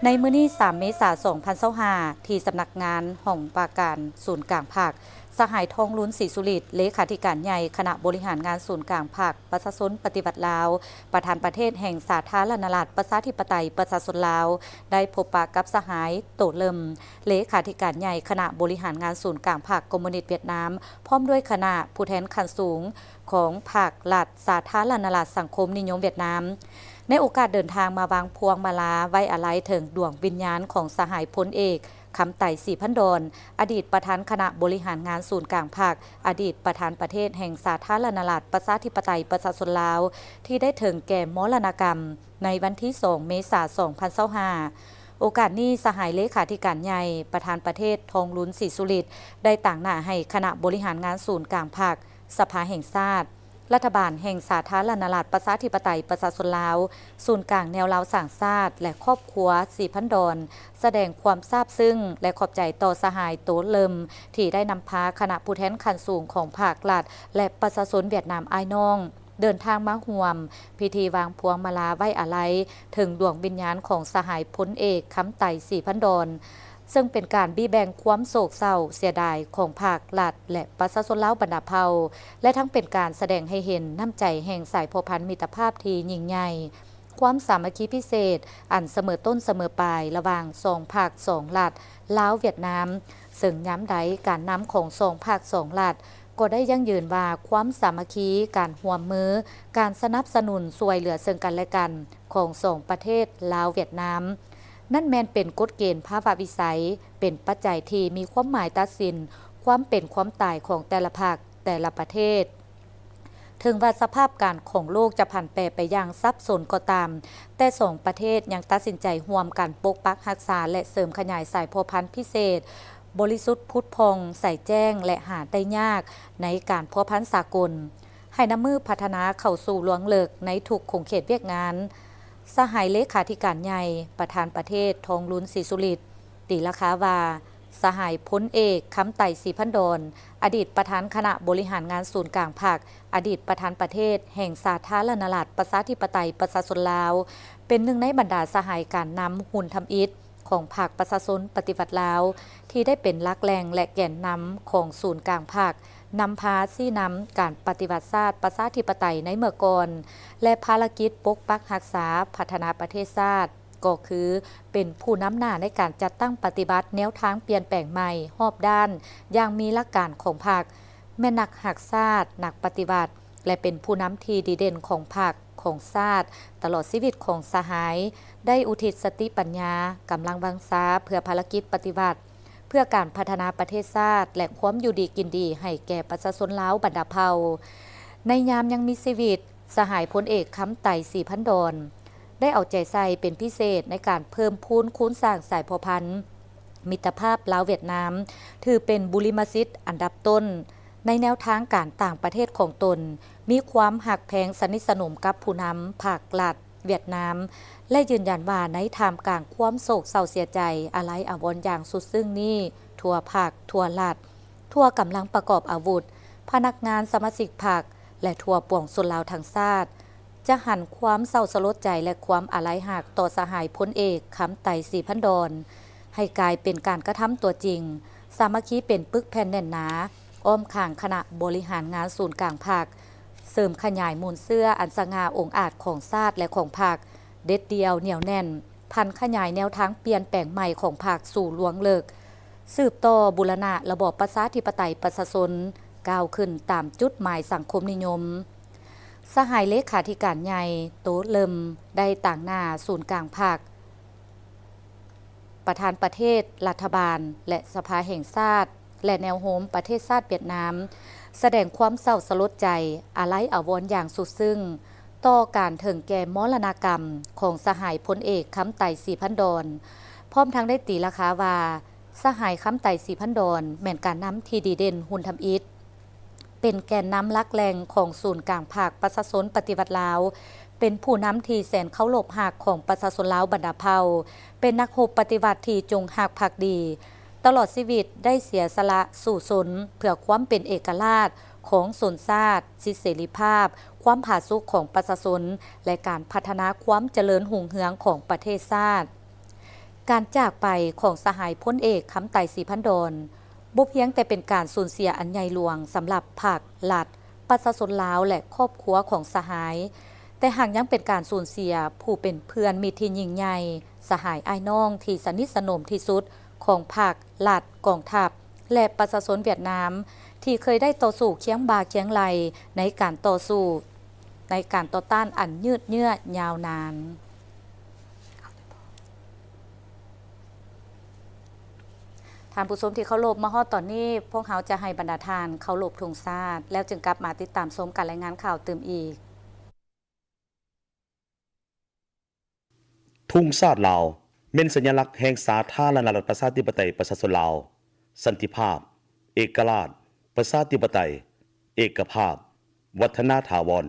ในมื้อนี้3 เมษายน 2025ที่สำนักงานห้องปราการศูนย์กลางภาคสหายทองลุ้นศรีสุริตเลขาธิการใหญ่คณะบริหารงานศูนย์กลางภาคประชาชนปฏิบัติลาวประธานประเทศแห่งสาธารณรัฐประชาธิปไตยประชาชนลาวได้พบปะกับสหายโตเลิมเลขาธิการใหญ่คณะบริหารงานศูนย์กลางภาคคอมมิวนิสต์เวียดนามพร้อมด้วยคณะผู้แทนขั้นสูงของภาครัฐสาธารณรัฐสังคมนิยมเวียดนามในโอกาสเดินทางมาวางพวงมาลาไว้อาลัยถึงดวงวิญญาณของสหายพลเอกคำไต่ศรีพันดรอดีตประธานคณะบริหารงานศูนย์กลางภาคอดีตประธานประเทศแห่งสาธารณรัฐประชาธิปไตยประชาชนลาวที่ได้ถึงแก่มรณกรรมในวันที่ 2 เมษายน 2025โอกาสนี้สหายเลขาธิการใหญ่ประธานประเทศทองลุ้นศรีสุริตได้ต่างหน้าให้คณะบริหารงานศูนย์กลางภาคสภาแห่งชาติรัฐบาลแห่งสาธารณรัฐประชาธิปไตยประชาชนลาวศูนย์กลางแนวลาวสร้างชาติและครอบครัวศรีพันดรแสดงความซาบซึ้งและขอบใจต่อสหายโตเลิมที่ได้นำพาคณะผู้แทนขั้นสูงของภาครัฐและประชาชนเวียดนามอ้ายน้องเดินทางมาร่วมพิธีวางพวงมาลาไว้อาลัยถึงดวงวิญญาณของสหายพลเอกคำไต่ศรีพันดรซึ่งเป็นการบี้แบ่งความโศกเศร้าเสียดายของภาครัฐและประชาชนลาวบรรดาเผ่าและทั้งเป็นการแสดงให้เห็นน้ำใจแห่งสายผูกพันมิตรภาพที่ยิ่งใหญ่ความสามัคคีพิเศษอันเสมอต้นเสมอปลายระหว่าง2 ภาค 2 รัฐลาวเวียดนาม ซึ่งย้ำใดการนำของสองภาคสองรัฐก็ได้ยั่งยืนว่าความสามัคคีการร่วมมือการสนับสนุนช่วยเหลือซึ่งกันและกันของสองประเทศลาวเวียดนามนั่นแม่นเป็นกฎเกณฑ์ภาวะวิสัยเป็นปัจจัยที่มีความหมายตัดสินความเป็นความตายของแต่ละภาคแต่ละประเทศถึงว่าสภาพการของโลกจะผันแปรไปอย่างซับซ้อนก็ตามแต่สองประเทศยังตัดสินใจร่วมกันปกปักรักษาและเสริมขยายสายพันธุ์พันธุ์พิเศษบริสุทธิ์พุทธพองใส่แจ้งและหาได้ยากในการเพาะพันธุ์สากลให้นำมือพัฒนาเข้าสู่หลวงเลิกในทุกขงเขตเวียกงานสหายเลขาธิการใหญ่ประธานประเทศทองลุ้นศรีสุริตตีราคาว่าสหายพลเอกคำไต่ศรีพันดรอดีตประธานคณะบริหารงานศูนย์กลางภาคอดีตประธานประเทศแห่งสาธารณรัฐประชาธิปไตยประชาชนลาวเป็นหนึ่งในบรรดาสหายการนำหุ่นทำอิฐของภาคประชาชนปฏิวัติลาวที่ได้เป็นหลักแหล่งและแก่นนำของศูนย์กลางภาคนำพาซี่นำการปฏิวัติศาสตร์ประชาธิปไตยในเมื่อก่อนและภารกิจปกปักรักษาพัฒนาประเทศชาติก็คือเป็นผู้นำหน้าในการจัดตั้งปฏิบัติแนวทางเปลี่ยนแปลงใหม่รอบด้านอย่างมีหลักการของพรรคแม่นักหักชาตินักปฏิบัติและเป็นผู้นำที่ดีเด่นของพรรคของชาติตลอดชีวิตของสหายได้อุทิศสติปัญญากำลังวังชาเพื่อภารกิจปฏิบัติเพื่อการพัฒนาประเทศชาติและความอยู่ดีกินดีให้แก่ประชาชนลาวบรรดาเผ่าในยามยังมีชีวิตสหายพลเอกคำไต่ศรีพันดรได้เอาใจใส่เป็นพิเศษในการเพิ่มพูนคูณสร้างสายพันธุ์มิตรภาพลาวเวียดนามถือเป็นบุริมสิทธิ์อันดับต้นในแนวทางการต่างประเทศของตนมีความหักแพงสนิทสนมกับผู้นำภาครัฐเวียดนามและยืนยันว่าในท่ามกลางความโศกเศร้าเสียใจอาลัยอาวรณ์อย่างสุดซึ้งนี้ทั่วภาคทั่วรัฐทั่วกำลังประกอบอาวุธพนักงานสมาชิกพรรคและทั่วปวงชนลาวทั้งชาติจะหันความเศร้าสลดใจและความอาลัยหักต่อสหายพลเอกคำไต่ศรีพันดรให้กลายเป็นการกระทำตัวจริงสามัคคีเป็นปึกแผ่นแน่นหนาอ้อมข้างคณะบริหารงานศูนย์กลางภาคเสริมขยายมูลเสื้ออันสง่าองอาจของชาติและของภาคเด็ดเดียวเหนียวแน่นพันขยายแนวทางเปลี่ยนแปลงใหม่ของภาคสู่หลวงเลิกสืบต่อบูรณะระบอบประชาธิปไตยประชาชนก้าวขึ้นตามจุดหมายสังคมนิยมสหายเลขาธิการใหญ่โตเลิมได้ต่างหน้าศูนย์กลางภาคประธานประเทศรัฐบาลและสภาแห่งชาติและแนวโน้มประเทศชาติเวียดนามแสดงความเศร้าสลดใจอาลัยอาวรณ์อย่างสุดซึ้งต่อการถึงแก่มรณกรรมของสหายพลเอกคำไต่ศรีพันดรพร้อมทั้งได้ตีราคาว่าสหายคำไต่ศรีพันดรแม่นการนำที่ดีเด่นหุ่นทำอิฐเป็นแกนนำหลักแหล่งของศูนย์กลางภาคประชาชนปฏิวัติลาวเป็นผู้นำที่แสนเคารพหักของประชาชนลาวบรรดาเผ่าเป็นนักรบปฏิวัติที่จงหักภักดีตลอดชีวิตได้เสียสละสู่ชนเพื่อความเป็นเอกราชของชนชาติสิทธิเสรีภาพความผาสุกของประชาชนและการพัฒนาความเจริญรุ่งเรืองของประเทศชาติการจากไปของสหายพลเอกคำไต่ศรีพันดรบ่เพียงแต่เป็นการสูญเสียอันใหญ่หลวงสำหรับภาครัฐประชาชนลาวและครอบครัวของสหายแต่หากยังเป็นการสูญเสียผู้เป็นเพื่อนมิตรที่ยิ่งใหญ่สหายอ้ายน้องที่สนิทสนมที่สุดของภาครัฐกองทัพและประชาชนเวียดนามที่เคยได้ต่อสู้เคียงบ่าเคียงไหลในการต่อสู้ในการต่อต้านอันยืดเยื้อยาวนานท่านผู้ชมที่เคารพมาฮอดตอนนี้พวกเขาจะให้บรรดาทานเคารพธงชาติแล้วจึงกลับมาติดตามชมการรายงานข่าวเติมอีกทุ่งชาติลาวเป็นสัญลักษณ์แห่งสาธารณรัฐประชาธิปไตยประชาชนลาวสันติภาพเอกราชประชาธิปไตยเอกภาพวัฒนาถาวร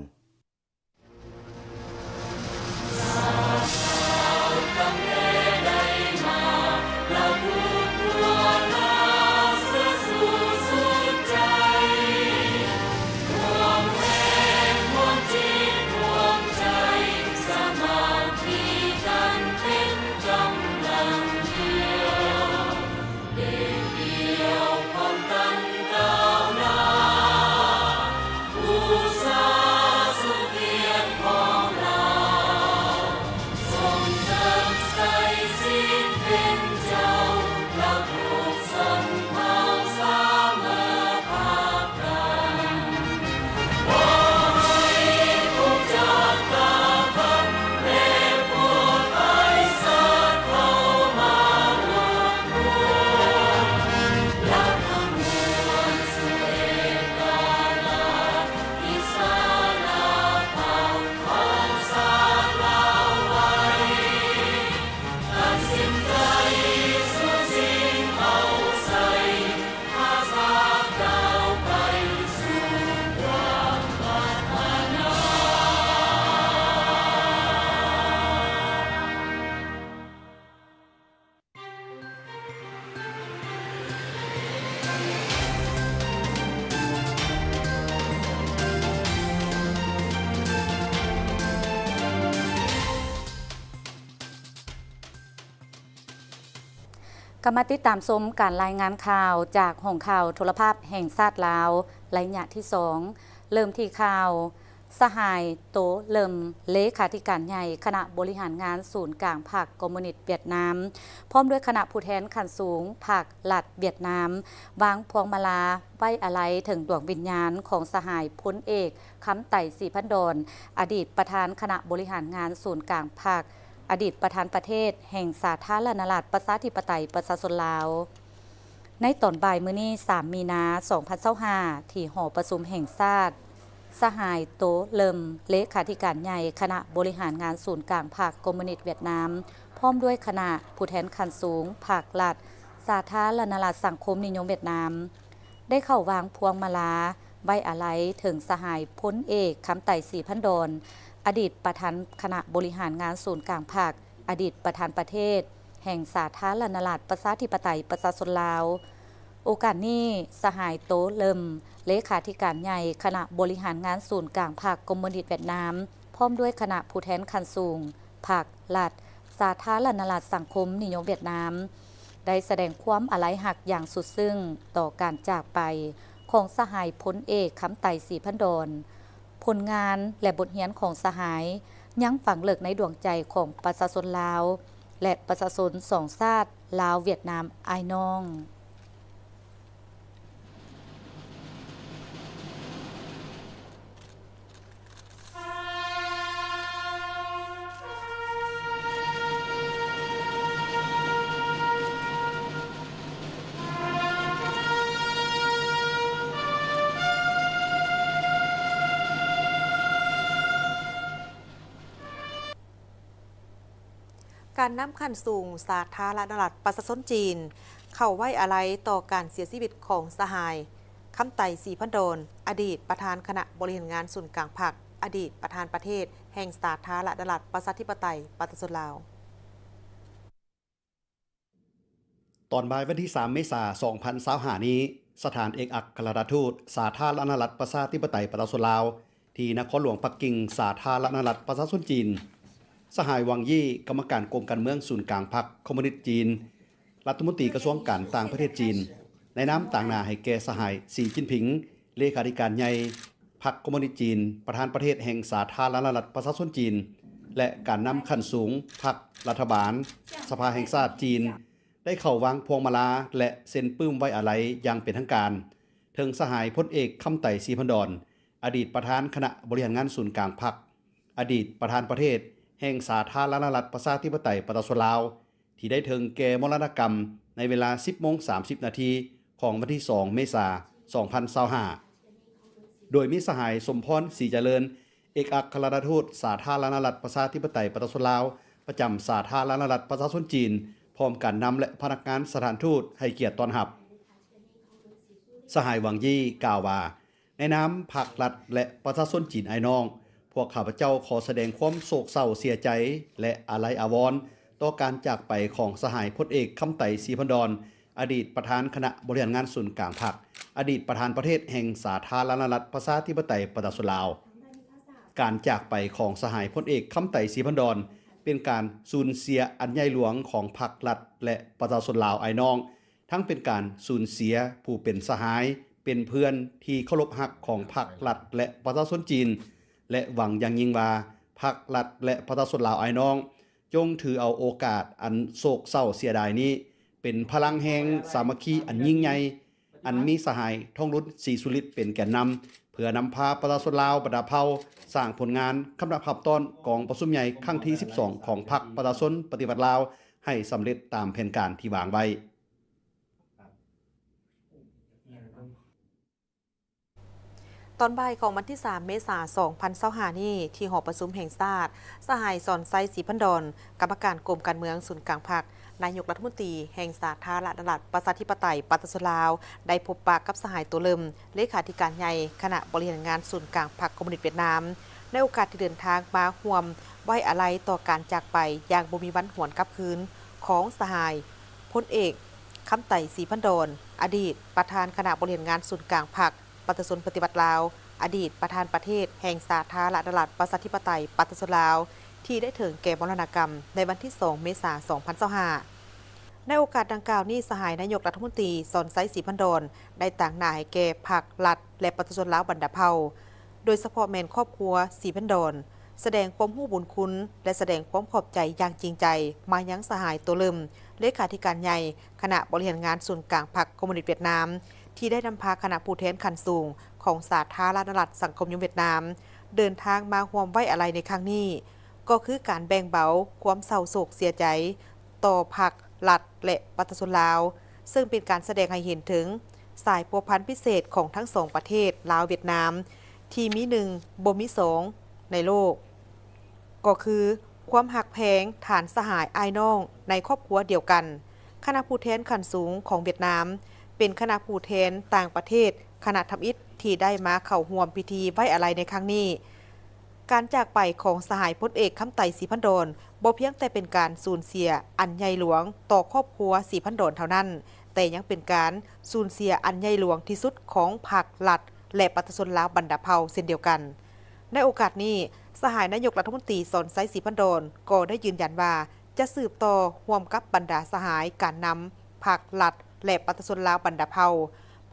กมาติดตามชมการรายงานข่าวจากห้องข่าวโทรภาพแห่งชาติลาวระยะที่ 2 เริ่มที่ข่าว สหายโตเลิมเลขาธิการใหญ่คณะบริหารงานศูนย์กลางภาคคอมมิวนิสต์เวียดนามพร้อมด้วยคณะผู้แทนขั้นสูงภาครัฐเวียดนามวางพวงมาลาไว้อาลัยถึงดวงวิญญาณของสหายพลเอกคำไต่ศรีพันดรอดีตประธานคณะบริหารงานศูนย์กลางภาคอดีตประธานประเทศแห่งสาธารณรัฐประชาธิปไตยประชาชนลาวในตอนบ่ายมื้อนี้3 มีนา 2025ที่หอประชุมแห่งชาติสหายโตเลิมเลขาธิการใหญ่คณะบริหารงานศูนย์กลางภาคคอมมิวนิสต์เวียดนามพร้อมด้วยคณะผู้แทนขั้นสูงภาครัฐสาธารณรัฐสังคมนิยมเวียดนามได้เข้าวางพวงมาลาไว้อาลัยถึงสหายพลเอกคำไต่ศรีพันดรอดีตประธานคณะบริหารงานศูนย์กลางภาคอดีตประธานประเทศแห่งสาธารณรัฐประชาธิปไตยประชาชนลาวโอกาสนี้สหายโตเลิมเลขาธิการใหญ่คณะบริหารงานศูนย์กลางภาคคอมมิวนิสต์เวียดนามพร้อมด้วยคณะผู้แทนขั้นสูงภาครัฐสาธารณรัฐสังคมนิยมเวียดนามได้แสดงความอาลัยหักอย่างสุดซึ้งต่อการจากไปของสหายพลเอกคำไต่ศรีพันดรผลงานและบทเรียนของสหายยังฝังลึกในดวงใจของประชาชนลาวและประชาชนสองชาติลาวเวียดนามอ้ายน้องการนำขั้นสูงสาธารณรัฐประชาชนจีนเข้าไว้อาลัยต่อการเสียชีวิตของสหายคำไต่ศรีพันดรอดีตประธานคณะบริหารงานศูนย์กลางภาคอดีตประธานประเทศแห่งสาธารณรัฐประชาธิปไตยประชาชนลาวตอนบ่ายวันที่ 3 เมษายน 2025 นี้สถานเอกอัครราชทูตสาธารณรัฐประชาธิปไตยประชาชนลาวที่นครหลวงปักกิ่งสาธารณรัฐประชาชนจีนสหายวังยี่กรรมการกรมการเมืองศูนย์กลางพรรคคอมมิวนิสต์จีนรัฐมนตรีกระทรวงการต่างประเทศจีนในนามต่างหน้าให้แก่สหายสีจิ้นผิงเลขาธิการใหญ่พรรคคอมมิวนิสต์จีนประธานประเทศแห่งสาธารณรัฐประชาชนจีนและการนำขั้นสูงพรรครัฐบาลสภาแห่งชาติจีนได้เข้าวางพวงมาลาและเซ็นปื้มไว้อาลัยอย่างเป็นทางการถึงสหายพลเอกคำไต่ศรีพันดรอดีตประธานคณะบริหารงานศูนย์กลางพรรคอดีตประธานประเทศแห่งสาธารณรัฐประชาธิปไตยประชาชนลาวที่ได้ถึงแก่มรณกรรมในเวลา 10:30 นาทีของวันที่ 2 เมษายน 2025โดยมีสหายสมพรศรีเจริญเอกอัครราชทูตสาธารณรัฐประชาธิปไตยประชาชนลาวประจำสาธารณรัฐประชาชนจีนพร้อมการนำและพนักงานสถานทูตให้เกียรติต้อนรับสหายหวังยี่กล่าวว่าในนามภาครัฐและประชาชนจีนอ้ายน้องพวกข้าพเจ้าขอแสดงความโศกเศร้าเสียใจและอาลัยอาวรณ์ต่อการจากไปของสหายพลเอกคำไต่ศรีพันดรอดีตประธานคณะบริหารงานศูนย์กลางพรรคอดีตประธานประเทศแห่งสาธารณรัฐประชาธิปไตยประชาชนลาวการจากไปของสหายพลเอกคำไต่ศรีพันดรเป็นการสูญเสียอันใหญ่หลวงของพรรครัฐและประชาชนลาวอ้ายน้องทั้งเป็นการสูญเสียผู้เป็นสหายเป็นเพื่อนที่เคารพรักของพรรครัฐและประชาชนจีนและหวังอย่างยิ่งว่าพรรครัฐและประชาชนลาวอ้ายน้องจงถือเอาโอกาสอันโศกเศร้าเสียดายนี้เป็นพลังแห่งสามัคคีอันยิ่งใหญ่อันมีสหายท่องรุ่นศรีสุริตเป็นแก่นนำเพื่อนำพาประชาชนลาวประดับเผ่าสร้างผลงานคำนับพับต้อนกองประชุมใหญ่ครั้งที่ 12 ของพรรคประชาชนปฏิวัติลาวให้สำเร็จตามแผนการที่วางไว้ตอนบ่ายของวันที่ 3 เมษายน 2025 นี้ที่หอประชุมแห่งชาติสหายสอนไซศรีพันดรกรรมการกรมการเมืองศูนย์กลางพรรคนายกรัฐมนตรีแห่งสาธารณรัฐประชาธิปไตยประชาชนลาวได้พบปะกับสหายตัวเลิมเลขาธิการใหญ่คณะบริหารงานศูนย์กลางพรรคคอมมิวนิสต์เวียดนามในโอกาสที่เดินทางมาร่วมไว้อาลัยต่อการจากไปอย่างบ่มีวันหวนกลับคืนของสหายพลเอกคำไต่ศรีพันดรอดีตประธานคณะบริหารงานศูนย์กลางพรรคประชาชนปฏิวัติลาวอดีตประธานประเทศแห่งสาธารณรัฐประชาธิปไตยประชาชนลาวที่ได้ถึงแก่มรณกรรมในวันที่ 2 เมษายน 2025 ในโอกาสดังกล่าวนี้สหายนายกรัฐมนตรีสอนไซศรีพันดอนได้ต่างหน้าให้แก่พรรครัฐและประชาชนลาวบรรดาเผ่าโดยเฉพาะแม่นครอบครัวศรีพันดอนแสดงความรู้บุญคุณและแสดงความขอบใจอย่างจริงใจมายังสหายตัวเริ่มเลขาธิการใหญ่คณะบริหารงานศูนย์กลางพรรคคอมมิวนิสต์เวียดนามที่ได้นำพาคณะผู้แทนขั้นสูงของสาธารณรัฐสังคมนิยมเวียดนามเดินทางมาร่วมไว้อาลัยในครั้งนี้ก็คือการแบ่งเบาความเศร้าโศกเสียใจต่อพรรครัฐและประชาชนลาวซึ่งเป็นการแสดงให้เห็นถึงสายพัวพันพิเศษของทั้งสองประเทศลาวเวียดนามที่มีหนึ่งบ่มีสองในโลกก็คือความหักแพงฐานสหายอ้ายน้องในครอบครัวเดียวกันคณะผู้แทนขั้นสูงของเวียดนามเป็นคณะผู้แทนต่างประเทศคณะทำอิฐที่ได้มาเข้าร่วมพิธีไว้อาลัยในครั้งนี้การจากไปของสหายพลเอกคำไต่ศรีพันดอนบ่เพียงแต่เป็นการสูญเสียอันใหญ่หลวงต่อครอบครัวศรีพันดอนเท่านั้นแต่ยังเป็นการสูญเสียอันใหญ่หลวงที่สุดของพรรครัฐและประชาชนลาวบรรดาเผ่าเช่นเดียวกันในโอกาสนี้สหายนายกรัฐมนตรีสอนไซศรีพันดอนก็ได้ยืนยันว่าจะสืบต่อร่วมกับบรรดาสหายการนำพรรครัฐและประชาชนลาวบรรดาเผ่า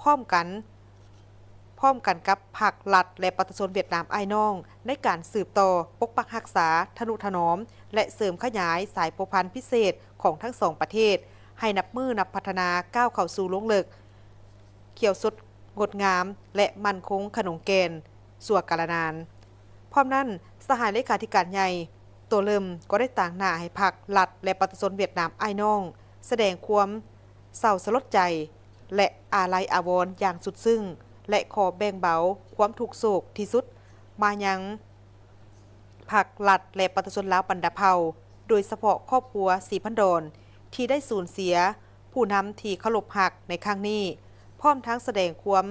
พร้อมกันกับพรรครัฐและประชาชนเวียดนามอ้ายน้องในการสืบต่อปกปักรักษาทนุถนอมและเสริมขยายสายพัวพันพิเศษของทั้งสองประเทศให้นับพัฒนาก้าวเข้าสู่ลงเลิกเขียวสดงดงามและมั่นคงขนงแกนสั่วกาลนานพร้อมนั้นสหายเลขาธิการใหญ่ตัวเริ่มก็ได้ต่างหน้าให้พรรครัฐและประชาชนเวียดนามอ้ายน้องแสดงความเศร้าสลดใจและอาลัยอาวรณ์อย่างสุดซึ้งและขอแบ่งเบาความทุกข์โศกที่สุดมายังพรรครัฐและประชาชนลาวบรรดาเผ่าโดยเฉพาะครอบครัวศรีพันดอนที่ได้สูญเสียผู้นำที่เคารพรักในครั้งนี้พร้อมทั้งแสดงความ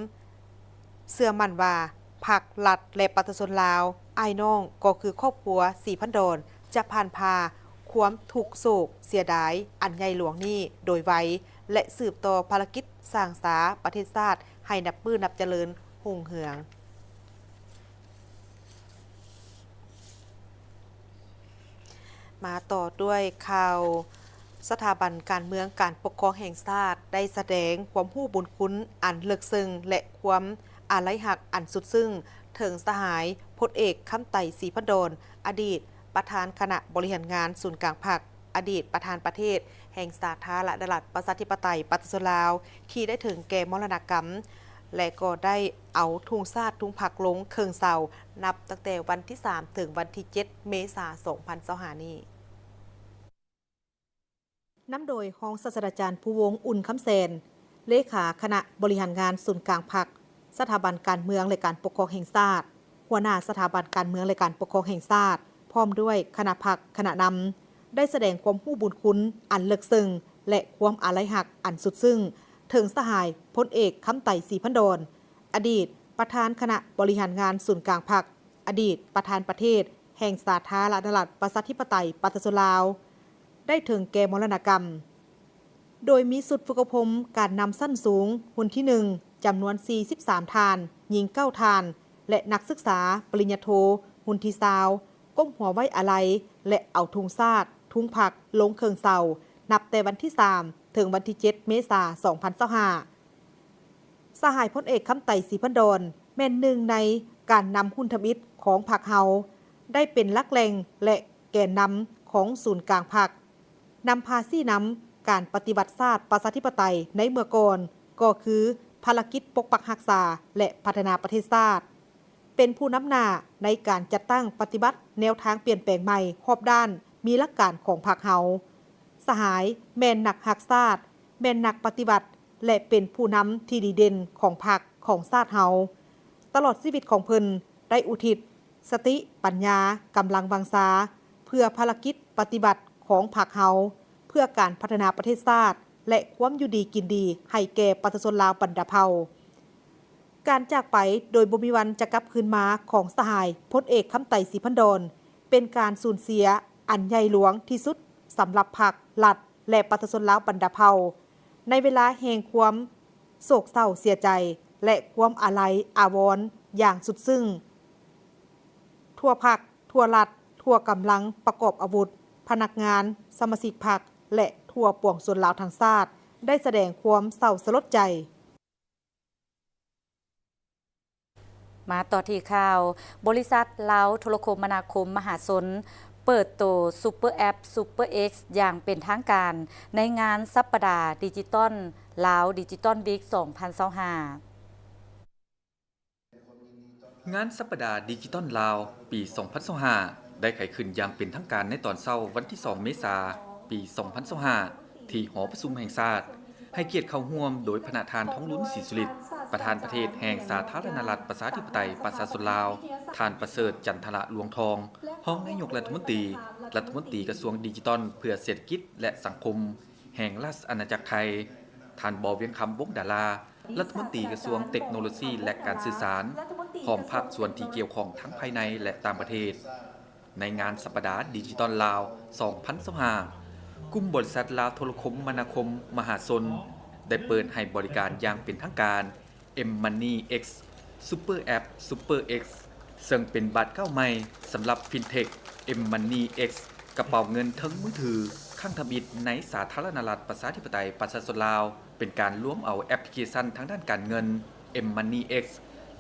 เชื่อมั่นว่าพรรครัฐและประชาชนลาวอ้ายน้องก็คือครอบครัวศรีพันดอนจะผ่านพาความทุกข์โศกเสียดายอันใหญ่หลวงนี้โดยไวและสืบต่อภารกิจสร้างสาประเทศชาติให้นับเจริญรุ่งเรืองมาต่อด้วยข่าวสถาบันการเมืองการปกครองแห่งชาติได้แสดงความรู้บุญคุณอันลึกซึ้งและความอาลัยหักอันสุดซึ้งถึงสหายพลเอกคำไต่ศรีพันดอนอดีตประธานคณะบริหารงานศูนย์กลางพรรคอดีตประธานประเทศแห่งสาธารณรัฐประชาธิปไตยประชาชนลาวที่ได้ถึงแก่มรณกรรมและก็ได้เอาธงชาติทุงผักลงเคิงเสานับตั้งแต่วันที่3ถึงวันที่7เมษายน2025นี้นำโดยรองศาสตราจารย์ภูวงศ์อุ่นคำแสนเลขาคณะบริหารงานศูนย์กลางพรรคสถาบันการเมืองและการปกครองแห่งชาติหัวหน้าสถาบันการเมืองและการปกครองแห่งชาติพร้อมด้วยคณะพรรคคณะนำได้แสดงความรู้บุญคุณอันลึกซึ้งและความอาลัยหักอันสุดซึ้งถึงสหายพลเอกคำไต่ศรีพันดอนอดีตประธานคณะบริหารงานศูนย์กลางพรรคอดีตประธานประเทศแห่งสาธารณรัฐประชาธิปไตยประชาชนลาวได้ถึงแก่มรณกรรมโดยมีสุดฝึกพรมการนำสั้นสูงหุ่นที่1จำนวน43ทานหญิง9ทานและนักศึกษาปริญญาโทหุ่นที่20ก้มหัวไว้อาลัยและเอาธงชาติทุงผักลงเคิงเสานับแต่วันที่3ถึงวันที่7เมษายน2025สหายพลเอกคำไต่ศรีพันดอนแม่นหนึ่งในการนำหุ้นทมิตรของพรรคเฮาได้เป็นลักแหล่งและแกนนำของศูนย์กลางพรรคนำพาซี่นำการปฏิบัติชาติประชาธิปไตยในเมื่อก่อนก็คือภารกิจปกปักรักษาและพัฒนาประเทศชาติเป็นผู้นำหน้าในการจัดตั้งปฏิบัติแนวทางเปลี่ยนแปลงใหม่รอบด้านมีหลักการของพรรคเฮาสหายแม่นนักรักชาติแม่นนักปฏิบัติและเป็นผู้นำที่ดีเด่นของพรรคของชาติเฮาตลอดชีวิตของเพิ่นได้อุทิศสติปัญญากำลังวังชาเพื่อภารกิจปฏิบัติของพรรคเฮาเพื่อการพัฒนาประเทศชาติและความอยู่ดีกินดีให้แก่ประชาชนลาวบรรดาเผ่าการจากไปโดยบ่มีวันจะกลับคืนมาของสหายพลเอกคำไต่ศรีพันดอนเป็นการสูญเสียอันใหญ่หลวงที่สุดสำหรับพรรครัฐและประชาชนลาวบรรดาเผ่าในเวลาแห่งความโศกเศร้าเสียใจและความอาลัยอาวรณ์อย่างสุดซึ้งทั่วพรรคทั่วรัฐทั่วกำลังประกอบอาวุธพนักงานสมาชิกพรรคและทั่ว ทั่วปวงส่วนลาวทั้งชาติได้แสดงความเศร้าสลดใจมาต่อที่ข่าวบริษัทลาวโทรคมนาคมมหาชนเปิดตัวซูเปอร์แอปซูเปอร์เอ็กซ์อย่างเป็นทางการในงานสัปดาห์ดิจิตอลลาวดิจิตอลวีค 2025 งานสัปดาห์ดิจิตอลลาวปี 2025 ได้ไขขึ้นอย่างเป็นทางการในตอนเช้าวันที่ 2 เมษายน ปี 2025 ที่หอประชุมแห่งชาติให้เกียรติเข้าร่วมโดยพระทานท้องลุ้นศรีสุริตประธานประเทศแห่งสาธารณรัฐประชาธิปไตยประชาชนลาวท่านประเสริฐจันทระหลวงทองรองนายกรัฐมนตรีกระทรวงดิจิทัลเพื่อเศรษฐกิจและสังคมแห่งราชอาณาจักรไทยท่านบเวียงคำวงศ์ดารารัฐมนตรีกระทรวงเทคโนโลยีและการสื่อสารพร้อมภาคส่วนที่เกี่ยวข้องทั้งภายในและต่างประเทศในงานสัปดาห์ดิจิทัลลาว 2025 กลุ่มบริษัทลาวโทรคมนาคมมหาชนได้เปิดให้บริการอย่างเป็นทางการ M-Money X Super App Super X ซึ่งเป็นบัตรเก้าใหม่สำหรับ FinTech M-Money X กระเป๋าเงินทั้งมือถือข้างทำอิฐในสาธารณรัฐประชาธิปไตยประชาชนลาวเป็นการร่วมเอาแอปพลิเคชันทางด้านการเงิน M-Money X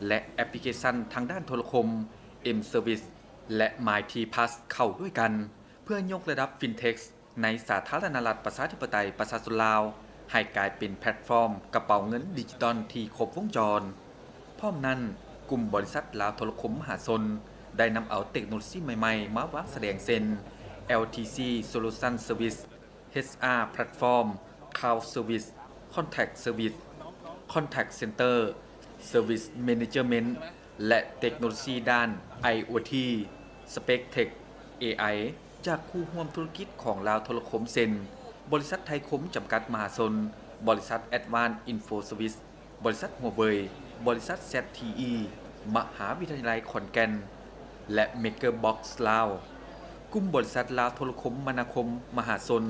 และแอปพลิเคชันทางด้านโทรคม M-Service และ MyT-Pass เข้าด้วยกันเพื่อยกระดับ FinTech ในสาธารณรัฐประชาธิปไตยประชาชนลาวให้กลายเป็นแพลตฟอร์มกระเป๋าเงินดิจิตอลที่ครบวงจรพร้อมนั้นกลุ่มบริษัทลาวโทรคมมหาชนได้นำเอาเทคโนโลยีใหม่ๆมาวางแสดงเช่น LTC Solution Service HR Platform Cloud Service Contact Service Contact Center Service Management และเทคโนโลยีด้าน IoT SpaceTech AI จากคู่ร่วมธุรกิจของลาวโทรคมเช่นบริษัทไทยคมจำกัดมหาชนบริษัท Advanced Info Service บริษัทหัวเว่ยบริษัท ZTE มหาวิทยาลัยขอนแก่นและ Makerbox ลาวกลุ่มบริษัทลาวโทรคมนาคมมหาชน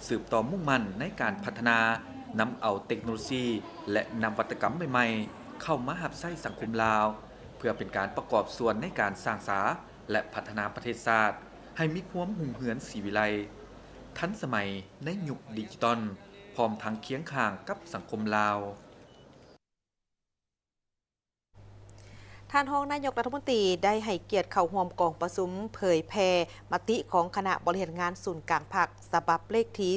สืบต่อมุ่งมั่นในการพัฒนานำเอาเทคโนโลยีและนวัตกรรมใหม่ๆเข้ามาหับใช้สังคมลาวเพื่อเป็นการประกอบส่วนในการสร้างสรรค์และพัฒนาประเทศชาติให้มีความหุ่งเหือนศรีวิไลทันสมัยในยุคดิจิตอลพร้อมทั้งเคียงข้างกับสังคมลาวท่านรองนายกรัฐมนตรีได้ให้เกียรติเข้าร่วมกองประชุมเผยแพร่มติของคณะบริหารงานศูนย์กลางภาคฉบับเลขที่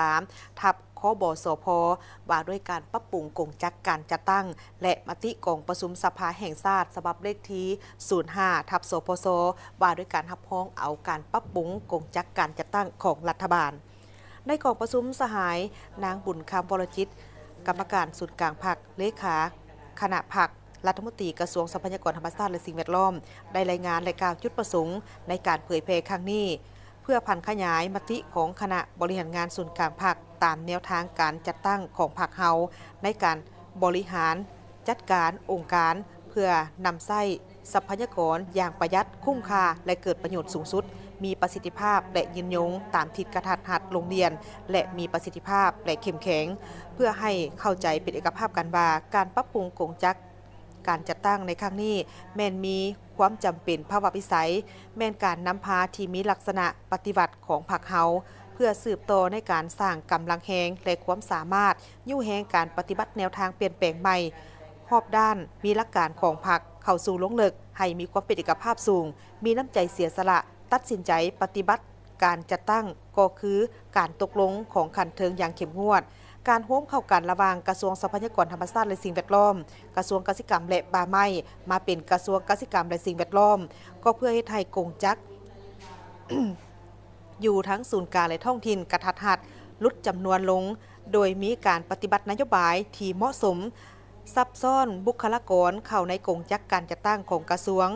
03 ทับคบสพว่าด้วยการปรับปรุงกงจักรการจัดตั้งและมติกองประชุมสภาแห่งชาติฉบับเลขที่ 05 ทับสพสว่าด้วยการรับรองเอาการปรับปรุงกงจักรการจัดตั้งของรัฐบาลในกองประชุมสหายนางบุญคำวรจิตกรรมการศูนย์กลางภาคเลขาคณะภาครัฐมนตรีกระทรวงทรัพยากรธรรมชาติและสิ่งแวดล้อมได้รายงานและกล่าวจุดประสงค์ในการเผยแพร่ครั้งนี้เพื่อพันขยายมติของคณะบริหารงานส่วนกลางภาคตามแนวทางการจัดตั้งของภาคเฮาในการบริหารจัดการองค์การเพื่อนำใช้ทรัพยากรอย่างประหยัดคุ้มค่าและเกิดประโยชน์สูงสุดมีประสิทธิภาพและยืนยงตามทิศกระทัดรัดโรงเรียนและมีประสิทธิภาพและเข้มแข็งเพื่อให้เข้าใจเป็นเอกภาพกันว่าการปรับปรุงกงจักรการจัดตั้งในครั้งนี้แม่นมีความจำเป็นภาวะวิสัยแม่นการนำพาที่มีลักษณะปฏิบัติของพรรคเฮาเพื่อสืบต่อในการสร้างกำลังแหงและความสามารถยู่แหงการปฏิบัติแนวทางเปลี่ยนแปลงใหม่รอบด้านมีหลักการของพรรคเข้าสู่ลงลึกให้มีความเป็นเอกภาพสูงมีน้ำใจเสียสละตัดสินใจปฏิบัติการจัดตั้งก็คือการตกลงของขันเทิงอย่างเข้มงวดการร่วมเข้ากันระหว่างกระทรวงทรัพยากรธรรมชาติและสิ่งแวดล้อมกระทรวงเกษตรกรรมและป่าไม้มาเป็นกระทรวงเกษตรกรรมและสิ่งแวดล้อมก็เพื่อให้ไทยกงจักร อยู่ทั้งศูนย์กลางและท้องถิ่นกระทัดรัดลดจำนวนลงโดยมีการปฏิบัตินโยบายที่เหมาะสมซับซ้อนบุคลากรเข้าในกงจักรการจัดตั้งของกระทรวง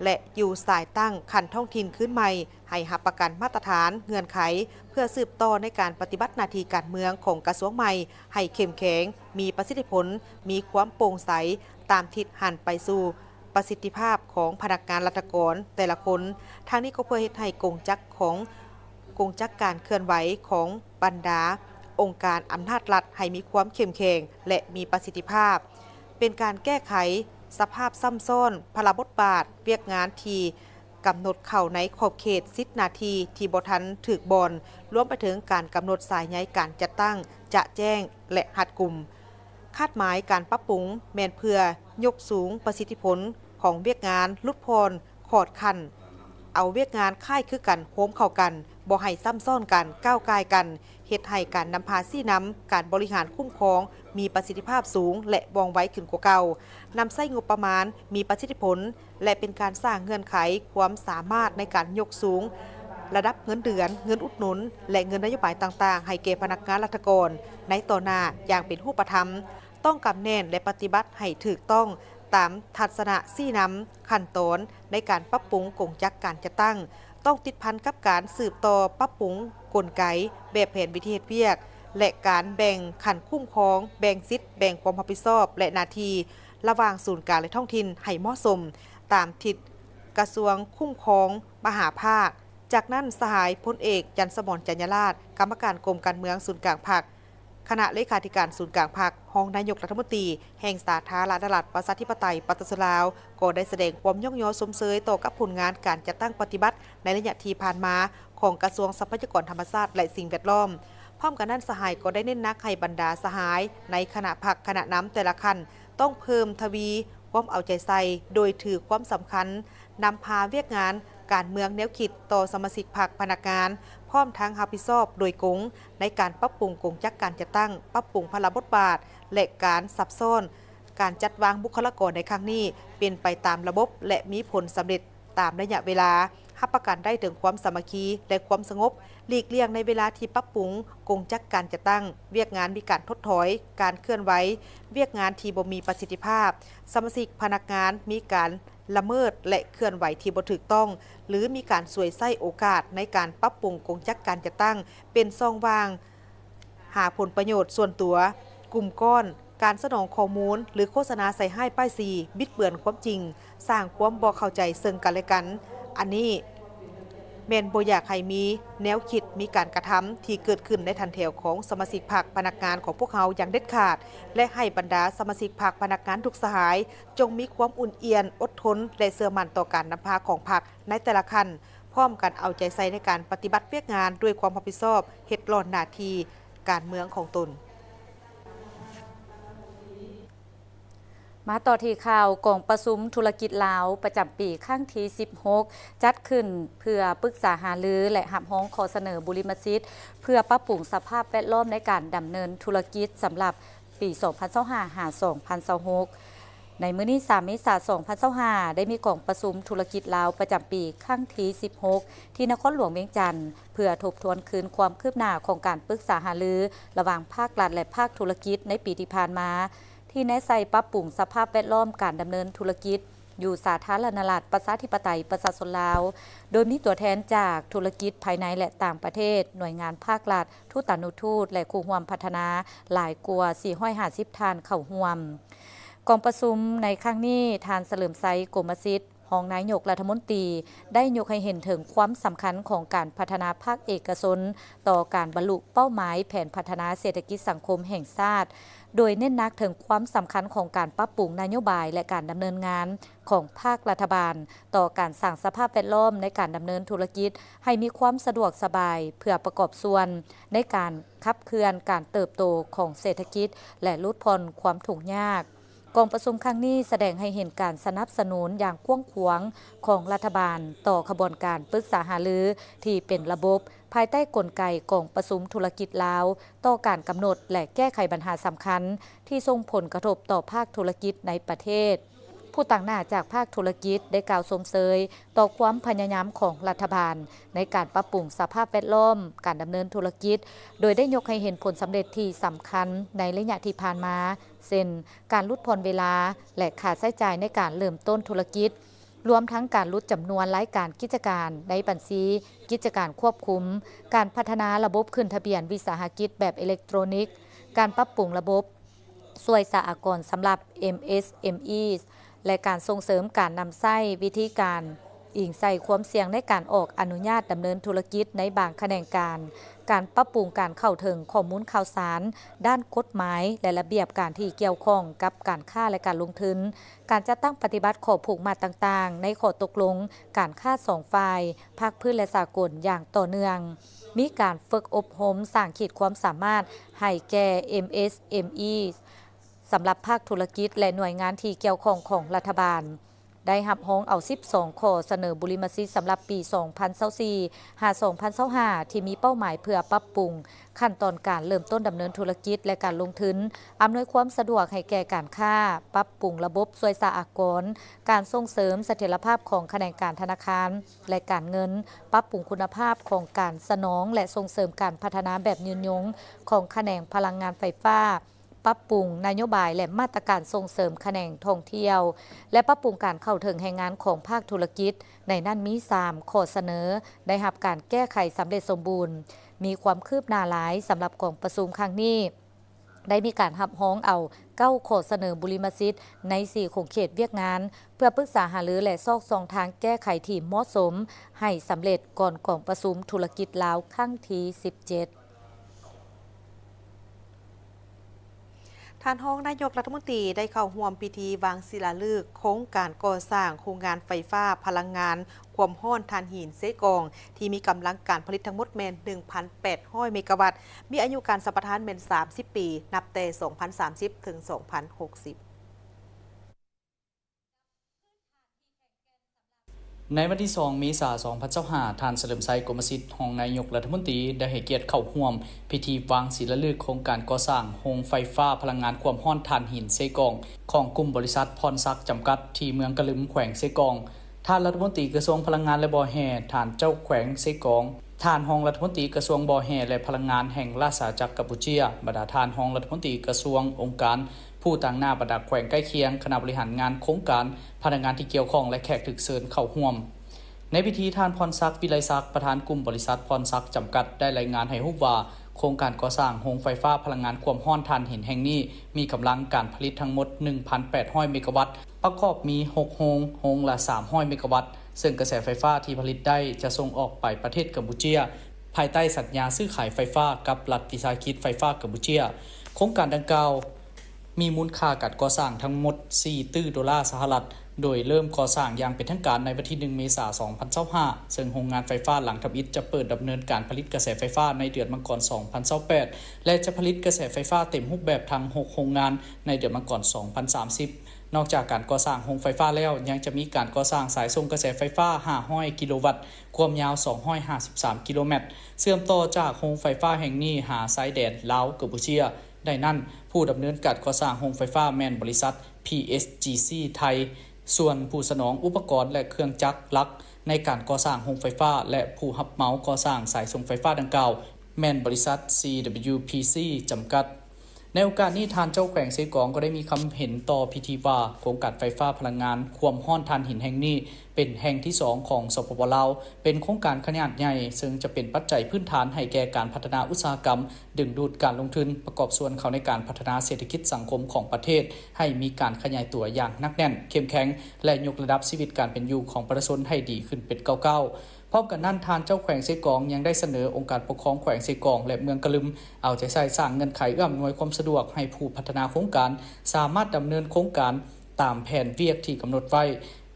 และอยู่สายตั้งขันท้องถิ่นขึ้นใหม่ให้หับประกันมาตรฐานเงื่อนไขเพื่อสืบต่อในการปฏิบัติหน้าที่การเมืองของกระทรวงใหม่ให้เข้มแข็งมีประสิทธิผลมีความโปร่งใสตามทิศหันไปสู่ประสิทธิภาพของพนักงานราชการแต่ละคนทางนี้ก็เพื่อให้กงจักรการเคลื่อนไหวของบรรดาองค์การอำนาจรัฐให้มีความเข้มแข็งและมีประสิทธิภาพเป็นการแก้ไขสภาพซ้ำซ้อนพลบทบาทเวียกงานที่ กำหนดเข้าในขอบเขต10 นาทีที่บ่ทันถึกบอนรวมไปถึงการกำหนดสายใยการจัดตั้งจะแจ้งและหัดกลุ่มคาดหมายการปรับปรุงแม่นเพื่อยกสูงประสิทธิผลของเวียกงานลุดพรขอดคันเอาเวียกงานค่ายคือกันโฮมเข้ากันบ่ให้ซ้ำซ้อนกันก้าวกายกันเฮ็ดให้การนำพาซี่น้ำการบริหารคุ้มครองมีประสิทธิภาพสูงและว่องไวขึ้นกว่าเก่านำใช้งบประมาณมีประสิทธิผลและเป็นการสร้างเงื่อนไขความสามารถในการยกสูงระดับเงินเดือนเงินอุดหนุนและเงินนโยบายต่างๆให้แก่พนักงานราชการในต่อหน้าอย่างเป็นรูปธรรมต้องกำแน่นและปฏิบัติให้ถูกต้องตามทัศนะซี่น้ำขั้นตอนในการปรับปรุงกงจักการจัดตั้งต้องติดพันกับการสืบต่อปรับปรุงกลไกแบบแผนวิธีเฮ็ดเวียกและการแบ่งขันคุ้มครองแบ่งสิทธิ์แบ่งความรับผิดชอบและหน้าที่ระหว่างศูนย์กลางและท้องถิ่นให้เหมาะสมตามทิศกระทรวงคุ้มครองมหาภาคจากนั้นสหายพลเอกจันทร์สมรจัญญราชกรรมการกรมการเมืองศูนย์กลางภาคคณะเลขาธิการศูนย์กลางภาครองนายกรัฐมนตรีแห่งสาธารณรัฐประชาธิปไตยปฏิรูปลาวก็ได้แสดงความย่องยอสมเสยต่อกับผลงานการจัดตั้งปฏิบัติในระยะที่ผ่านมาของกระทรวงทรัพยากรธรรมชาติและสิ่งแวดล้อมพร้อมกันนั้นสหายก็ได้เน้นหนักให้บรรดาสหายในคณะผักคณะน้ำแต่ละคันต้องเพิ่มทวีความเอาใจใส่โดยถือความสำคัญนำพาเวียกงานการเมืองแนวคิดต่อสมาชิกพรรคพนักงานพร้อมทั้งรับผิดชอบโดยกงในการปรับปรุงกงจักการจัดตั้งปรับปรุงพลบทบาทและการซับซ้อนการจัดวางบุคลากรในครั้งนี้เป็นไปตามระบบและมีผลสำเร็จตามระยะเวลารับประกันได้ถึงความสามัคคีและความสงบหลีกเลี่ยงในเวลาที่ปรับปรุงกงจักการจัดตั้งเวียกงานมีการทดถอยการเคลื่อนไหวเวียกงานที่บ่มีประสิทธิภาพสมาชิกพนักงานมีการละเมิดและเคลื่อนไหวที่บ่ถูกต้องหรือมีการสวยไส้โอกาสในการปรับปรุงกงจักการจัดตั้งเป็นช่องว่างหาผลประโยชน์ส่วนตัวกลุ่มก้อนการสนองข้อมูลหรือโฆษณาใส่ให้ป้ายสีบิดเบือนความจริงสร้างความบ่เข้าใจซึ่งกันและกันอันนี้แม่นบ่อยากให้มีแนวคิดมีการกระทำที่เกิดขึ้นในทันแถวของสมาชิกพรรคพนักงานของพวกเขาอย่างเด็ดขาดและให้บรรดาสมาชิกพรรคพนักงานทุกสหายจงมีความอุ่นเอียนอดทนและเชื่อมั่นต่อการนำพาของพรรคในแต่ละขั้นพร้อมกันเอาใจใส่ในการปฏิบัติเวียกงานด้วยความรับผิดชอบเฮ็ดหล่อนหน้าที่การเมืองของตนมาต่อที่ข่าวกองประชุมธุรกิจลาวประจำปีครั้งที่16จัดขึ้นเพื่อปรึกษาหารือและรับร้องขอเสนอบุริมสิทธิ์เพื่อปรับปรุงสภาพแวดล้อมในการดำเนินธุรกิจสำหรับปี 2025-2026 ในมื้อนี้3เมษายน 2025ได้มีกองประชุมธุรกิจลาวประจำปีครั้งที่16ที่นครหลวงเวียงจันทน์เพื่อทบทวนคืนความคืบหน้าของการปรึกษาหารือระหว่างภาครัฐและภาคธุรกิจในปีที่ผ่านมาที่แนะใส่ปรับปรุงสภาพแวดล้อมการดำเนินธุรกิจอยู่สาธารณรัฐประชาธิปไตยประชาชนลาวโดยมีตัวแทนจากธุรกิจภายในและต่างประเทศหน่วยงานภาครัฐทูตานุทูตและคู่ร่วมพัฒนาหลายกว่า450ท่านเข้าร่วมกองประชุมในครั้งนี้ทานเฉลิมไซโกมสิทธิ์รองนายกรัฐมนตรีได้ยกให้เห็นถึงความสำคัญของการพัฒนาภาคเอกชนต่อการบรรลุเป้าหมายแผนพัฒนาเศรษฐกิจสังคมแห่งชาติโดยเน้นหนักถึงความสำคัญของการปรับปรุงนโยบายและการดำเนินงานของภาครัฐบาลต่อการสร้างสภาพแวดล้อมในการดำเนินธุรกิจให้มีความสะดวกสบายเพื่อประกอบส่วนในการขับเคลื่อนการเติบโตของเศรษฐกิจและลดผ่อนความทุกข์ยากกองประชุมครั้งนี้แสดงให้เห็นการสนับสนุนอย่างกว้างขวางของรัฐบาลต่อขบวนการปรึกษาหารือที่เป็นระบบภายใต้กลไกกองประชุมธุรกิจลาวต่อการกำหนดและแก้ไขปัญหาสำคัญที่ส่งผลกระทบต่อภาคธุรกิจในประเทศผู้ต่างหน้าจากภาคธุรกิจได้กล่าวชมเชยต่อความพยายามของรัฐบาลในการปรับปรุงสภาพแวดล้อมการดำเนินธุรกิจโดยได้ยกให้เห็นผลสำเร็จที่สำคัญในระยะที่ผ่านมาเช่นการลดผ่อนเวลาและค่าใช้จ่ายในการเริ่มต้นธุรกิจรวมทั้งการลดจำนวนรายการกิจการในบัญชีกิจการควบคุมการพัฒนาระบบขึ้นทะเบียนวิสาหกิจแบบอิเล็กทรอนิกส์การปรับปรุงระบบช่วยสหกรณ์สำหรับ MSME และการส่งเสริมการนำใช้วิธีการ อิงใส่ความเสี่ยงในการออกอนุญาตดำเนินธุรกิจในบางแขนงการปรับปรุงการเข้าถึงข้อมูลข่าวสาร ด้านกฎหมายและระเบียบการที่เกี่ยวข้องกับการค้าและการลงทุน การจัดตั้งปฏิบัติข้อผูกมัดต่างๆ ในข้อตกลงการค้าสองฝ่ายภาคพื้นและสากลอย่างต่อเนื่อง มีการฝึกอบรมสร้างขีดความสามารถให้แก่ MSME สำหรับภาคธุรกิจและหน่วยงานที่เกี่ยวข้องของรัฐบาลได้รับร้องเอา12ข้อเสนอบุริมสิทธิ์สำหรับปี 2024 2025 ที่มีเป้าหมายเพื่อปรับปรุงขั้นตอนการเริ่มต้นดำเนินธุรกิจและการลงทุนอำนวยความสะดวกให้แก่การค้าปรับปรุงระบบช่วยสหกรณ์การส่งเสริมเสถียรภาพของแขนงการธนาคารและการเงินปรับปรุงคุณภาพของการสนองและส่งเสริมการพัฒนาแบบยืนยงของแขนงพลังงานไฟฟ้าปรับปรุงนโยบายและมาตรการส่งเสริมแขนงท่องเที่ยวและปรับปรุงการเข้าถึงแรงงานของภาคธุรกิจในนั้นมี3ข้อเสนอได้รับการแก้ไขสำเร็จสมบูรณ์มีความคืบหน้าหลายสำหรับกองประชุมครั้งนี้ได้มีการรับร้องเอา9ข้อเสนอบุริมสิทธิ์ใน4โครงเขตเวียกงานเพื่อปรึกษาหารือและซอกซองทางแก้ไขที่เหมาะสมให้สำเร็จก่อนกองประชุมธุรกิจลาวครั้งที่17ท่านรองนายกรัฐมนตรีได้เข้าร่วมพิธีวางศิลาฤกษ์โครงการก่อสร้างโครงงานไฟฟ้าพลังงานความร้อนถ่านหินเซกองที่มีกำลังการผลิตทั้งหมดแม่น 1,800 เมกะวัตต์ มีอายุการสัมปทานแม่น 30 ปี นับแต่ 2030 ถึง 2060ในวันที่2 เมษายน 2025 ท่านเฉลิมชัย กมสิทธิ์รองนายกรัฐมนตรีได้ให้เกียรติเข้าร่วมพิธีวางศิลาฤกษ์โครงการก่อสร้างโรงไฟฟ้าพลังงานความร้อนถ่านหินเซกองของกลุ่มบริษัทพรศักดิ์จำกัดที่เมืองกะลึมแขวงเซกองท่านรัฐมนตรีกระทรวงพลังงานและบ่อแห่ท่านเจ้าแขวงเซกองท่านรองรัฐมนตรีกระทรวงบ่อแห่และพลังงานแห่งราชอาณาจักรกัมพูชาบรรดาท่านรองรัฐมนตรีกระทรวงองค์การผู้ต่างหน้าบรรดาแขวงใกล้เคียงคณะบริหารงานโครงการพนักงานที่เกี่ยวข้องและแขกถูกเชิญเข้าร่วมในพิธีท่านพรศักดิ์วิไลศักดิ์ประธานกลุ่มบริษัทพรศักดิ์จำกัดได้รายงานให้รู้ว่าโครงการก่อสร้างโรงไฟฟ้าพลังงานความร้อนถ่านหินแห่งนี้มีกำลังการผลิตทั้งหมด 1,800 เมกะวัตต์ประกอบมี6โรงละ300 เมกะวัตต์ซึ่งกระแสไฟฟ้าที่ผลิตได้จะส่งออกไปประเทศกัมพูชาภายใต้สัญญาซื้อขายไฟฟ้ากับรัฐวิสาหกิจไฟฟ้ากัมพูชาโครงการดังกล่าวมีมูลค่าการก่อสร้างทั้งหมด$4 ตื้อสหรัฐโดยเริ่มก่อสร้างอย่างเป็นทางการในวันที่1 เมษายน 2025ซึ่งโรงงานไฟฟ้าหลังทำอิฐจะเปิดดำเนินการผลิตกระแสไฟฟ้าในเดือนมังกร 2028 และจะผลิตกระแสไฟฟ้าเต็มรูปแบบทั้ง6โรงงานในเดือนมังกร 2030 นอกจากการก่อสร้างโรงไฟฟ้าแล้วยังจะมีการก่อสร้างสายส่งกระแสไฟฟ้า500 กิโลวัตต์ความยาว253 กิโลเมตรเชื่อมต่อจากโรงไฟฟ้าแห่งนี้หาชายแดนลาวกัมพูชาได้นั้นผู้ดำเนินการก่อสร้างโรงไฟฟ้าแม่นบริษัท PSGC ไทยส่วนผู้สนองอุปกรณ์และเครื่องจักรหลักในการก่อสร้างโรงไฟฟ้าและผู้รับเหมาก่อสร้างสายส่งไฟฟ้าดังกล่าวแม่นบริษัท CWPC จำกัดในโอกาสนี้ท่านเจ้าแขวงเซกองก็ได้มีคำเห็นต่อพิธีว่าโครงการไฟฟ้าพลังงานความร้อนถ่านหินแห่งนี้เป็นแห่งที่2ของสปป.ลาวเป็นโครงการขนาดใหญ่ซึ่งจะเป็นปัจจัยพื้นฐานให้แก่การพัฒนาอุตสาหกรรมดึงดูดการลงทุนประกอบส่วนเข้าในการพัฒนาเศรษฐกิจสังคมของประเทศให้มีการขยายตัวอย่างหนักแน่นเข้มแข็งและยกระดับชีวิตการเป็นอยู่ของประชาชนให้ดีขึ้นเป็นก้าวพร้อมกันนั้นทานเจ้าแขวงเซกองยังได้เสนอองค์การปกครองแขวงเซกองและเมืองกะลึมเอาใจใส่สร้างเงื่อนไขอำนวยความสะดวกให้ผู้พัฒนาโครงการสามารถดำเนินโครงการตามแผนเวียกที่กำหนดไว้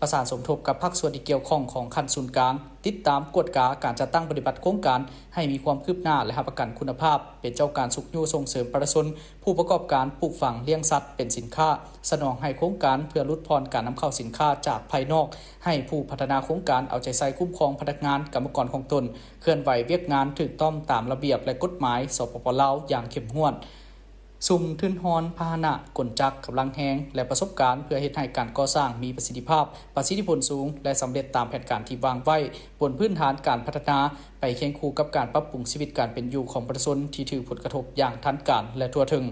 ประสานสมทบกับภาคส่วนที่เกี่ยวข้องของขั้นศูนย์กลางติดตามกวดกาการจัดตั้งปฏิบัติโครงการให้มีความคืบหน้าและรับประกันคุณภาพเป็นเจ้าการสุขอยู่ส่งเสริมประชาชนผู้ประกอบการปลูกฝังเลี้ยงสัตว์เป็นสินค้าสนองให้โครงการเพื่อลดพรการนำเข้าสินค้าจากภายนอกให้ผู้พัฒนาโครงการเอาใจใส่คุ้มครองพนักงานกรรมกรของตนเคลื่อนไหวเวียกงานถูกต้องตามระเบียบและกฎหมายสปป.ลาวอย่างเข้มงวดซุ่มทึนฮอนพาหนะกลจักรกำลังแหงและประสบการณ์เพื่อเฮ็ดให้การก่อสร้างมีประสิทธิภาพประสิทธิผลสูงและสำเร็จตามแผนการที่วางไว้บนพื้นฐานการพัฒนาไปเคียงคู่กับการปรับปรุงชีวิตการเป็นอยู่ของประชาชนที่ถือผลกระทบอย่างทันการและทั่วถึง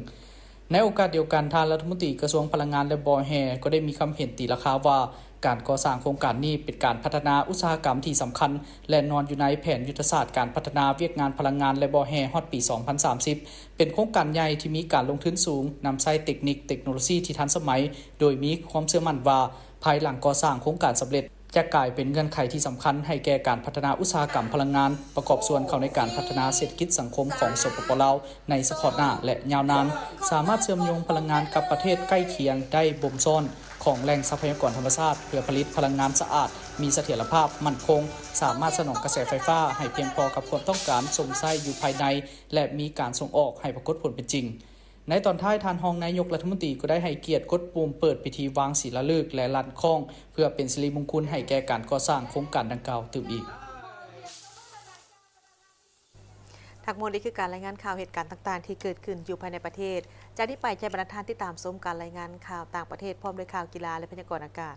ในโอกาสเดียวกันท่านรัฐมนตรีกระทรวงพลังงานและบ่อแห่ก็ได้มีคำเห็นตีราคาว่าการก่อสร้างโครงการนี้เป็นการพัฒนาอุตสาหกรรมที่สำคัญและนอนอยู่ในแผนยุทธศาสตร์การพัฒนาเวียกงานพลังงานและบ่อแห่ฮอดปี 2030 เป็นโครงการใหญ่ที่มีการลงทุนสูงนำใช้เทคโนโลยีที่ทันสมัยโดยมีความเชื่อมั่นว่าภายหลังก่อสร้างโครงการสำเร็จ จะกลายเป็นเงื่อนไขที่สำคัญให้แก่การพัฒนาอุตสาหกรรมพลังงานประกอบส่วนเข้าในการพัฒนาเศรษฐกิจสังคมของสปป.ลาวในเฉพาะหน้าและยาวนานสามารถเชื่อมโยงพลังงานกับประเทศใกล้เคียงได้บ่มซ่อนของแหล่งทรัพยากรธรรมชาติเพื่อผลิตพลังงานสะอาดมีเสถียรภาพมั่นคงสามารถสนองกระแสไฟฟ้าให้เพียงพอกับความต้องการส่งใช้อยู่ภายในและมีการส่งออกให้ปรากฏผลเป็นจริงในตอนท้ายท่านรองนายกรัฐมนตรีก็ได้ให้เกียรติกดปุ่มเปิดพิธีวางศิลาฤกษ์และลั่นคล้องเพื่อเป็นสิริมงคลให้แก่การก่อสร้างโครงการดังกล่าวตื่มอีกทั้งหมดนี้คือการรายงานข่าวเหตุการณ์ต่างๆที่เกิดขึ้นอยู่ภายในประเทศจากนี้ไปใจบรรทัดที่ตามชมการรายงานข่าวต่างประเทศพร้อมด้วยข่าวกีฬาและพยากรณ์อากาศ